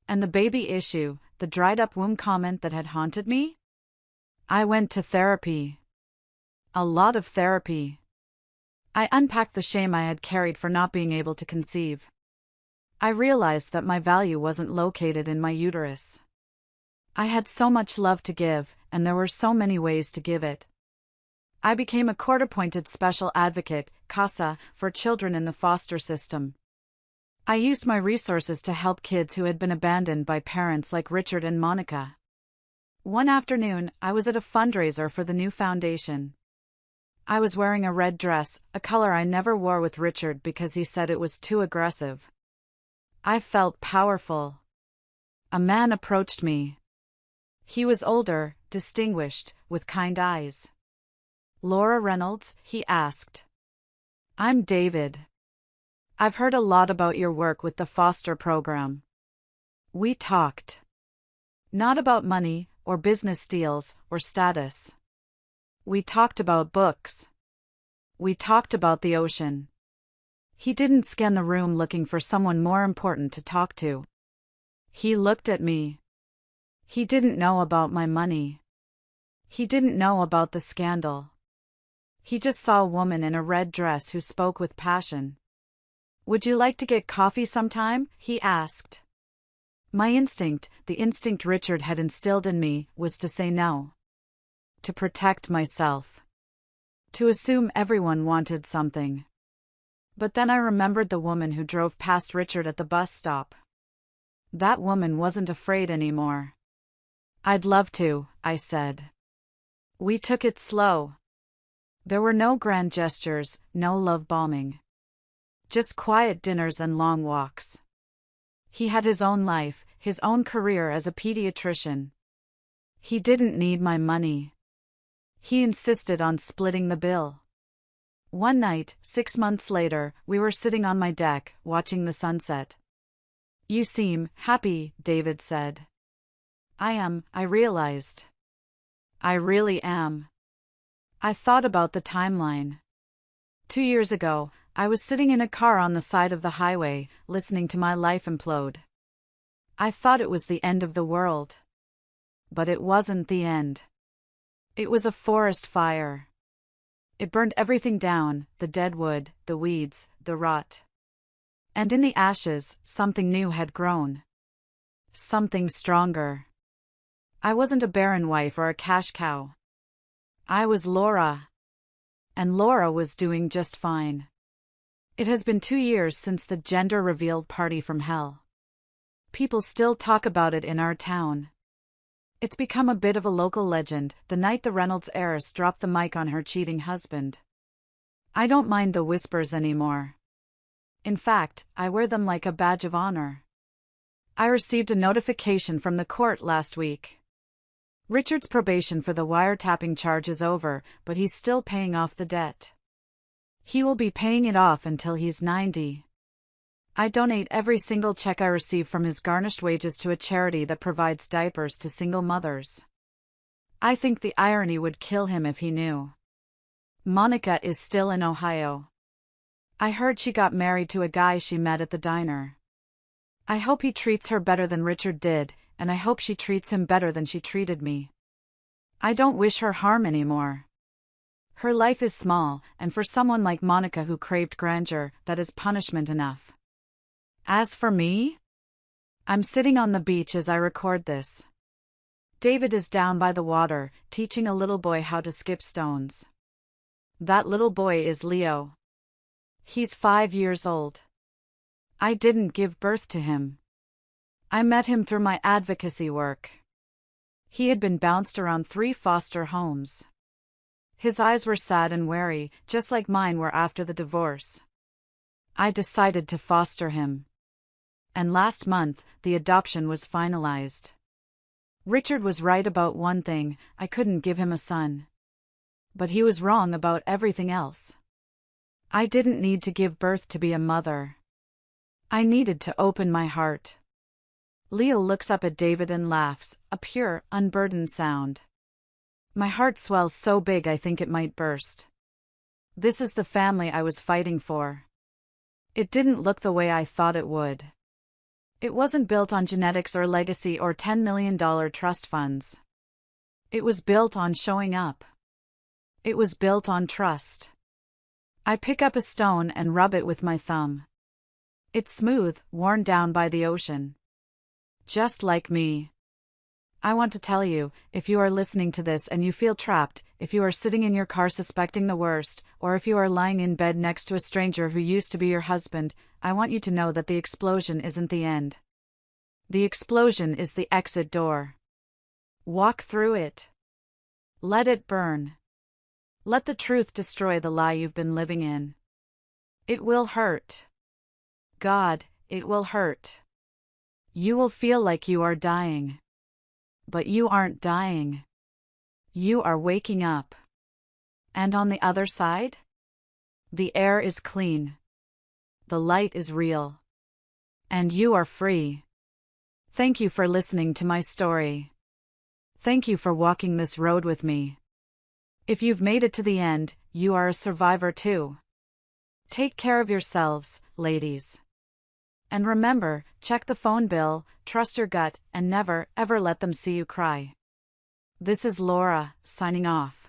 And the baby issue, the dried-up womb comment that had haunted me? I went to therapy. A lot of therapy. I unpacked the shame I had carried for not being able to conceive. I realized that my value wasn't located in my uterus. I had so much love to give, and there were so many ways to give it. I became a court-appointed special advocate, CASA, for children in the foster system. I used my resources to help kids who had been abandoned by parents like Richard and Monica. One afternoon, I was at a fundraiser for the new foundation. I was wearing a red dress, a color I never wore with Richard because he said it was too aggressive. I felt powerful. A man approached me. He was older, distinguished, with kind eyes. "Laura Reynolds?" he asked. "I'm David. I've heard a lot about your work with the foster program." We talked. Not about money, or business deals, or status. We talked about books. We talked about the ocean. He didn't scan the room looking for someone more important to talk to. He looked at me. He didn't know about my money. He didn't know about the scandal. He just saw a woman in a red dress who spoke with passion. "Would you like to get coffee sometime?" he asked. My instinct, the instinct Richard had instilled in me, was to say no. To protect myself. To assume everyone wanted something. But then I remembered the woman who drove past Richard at the bus stop. That woman wasn't afraid anymore. "I'd love to," I said. We took it slow. There were no grand gestures, no love bombing. Just quiet dinners and long walks. He had his own life, his own career as a pediatrician. He didn't need my money. He insisted on splitting the bill. One night, 6 months later, we were sitting on my deck, watching the sunset. "You seem happy," David said. "I am," I realized. "I really am." I thought about the timeline. 2 years ago, I was sitting in a car on the side of the highway, listening to my life implode. I thought it was the end of the world. But it wasn't the end. It was a forest fire. It burned everything down, the dead wood, the weeds, the rot. And in the ashes, something new had grown. Something stronger. I wasn't a barren wife or a cash cow. I was Laura. And Laura was doing just fine. It has been 2 years since the gender-revealed party from hell. People still talk about it in our town. It's become a bit of a local legend, the night the Reynolds heiress dropped the mic on her cheating husband. I don't mind the whispers anymore. In fact, I wear them like a badge of honor. I received a notification from the court last week. Richard's probation for the wiretapping charge is over, but he's still paying off the debt. He will be paying it off until he's 90. I donate every single check I receive from his garnished wages to a charity that provides diapers to single mothers. I think the irony would kill him if he knew. Monica is still in Ohio. I heard she got married to a guy she met at the diner. I hope he treats her better than Richard did, and I hope she treats him better than she treated me. I don't wish her harm anymore. Her life is small, and for someone like Monica who craved grandeur, that is punishment enough. As for me, I'm sitting on the beach as I record this. David is down by the water, teaching a little boy how to skip stones. That little boy is Leo. He's 5 years old. I didn't give birth to him. I met him through my advocacy work. He had been bounced around 3 foster homes. His eyes were sad and wary, just like mine were after the divorce. I decided to foster him. And last month, the adoption was finalized. Richard was right about one thing, I couldn't give him a son. But he was wrong about everything else. I didn't need to give birth to be a mother. I needed to open my heart. Leo looks up at David and laughs, a pure, unburdened sound. My heart swells so big I think it might burst. This is the family I was fighting for. It didn't look the way I thought it would. It wasn't built on genetics or legacy or $10 million trust funds. It was built on showing up. It was built on trust. I pick up a stone and rub it with my thumb. It's smooth, worn down by the ocean. Just like me. I want to tell you, if you are listening to this and you feel trapped, if you are sitting in your car suspecting the worst, or if you are lying in bed next to a stranger who used to be your husband, I want you to know that the explosion isn't the end. The explosion is the exit door. Walk through it. Let it burn. Let the truth destroy the lie you've been living in. It will hurt. God, it will hurt. You will feel like you are dying. But you aren't dying. You are waking up. And on the other side? The air is clean. The light is real. And you are free. Thank you for listening to my story. Thank you for walking this road with me. If you've made it to the end, you are a survivor too. Take care of yourselves, ladies. And remember, check the phone bill, trust your gut, and never, ever let them see you cry. This is Laura, signing off.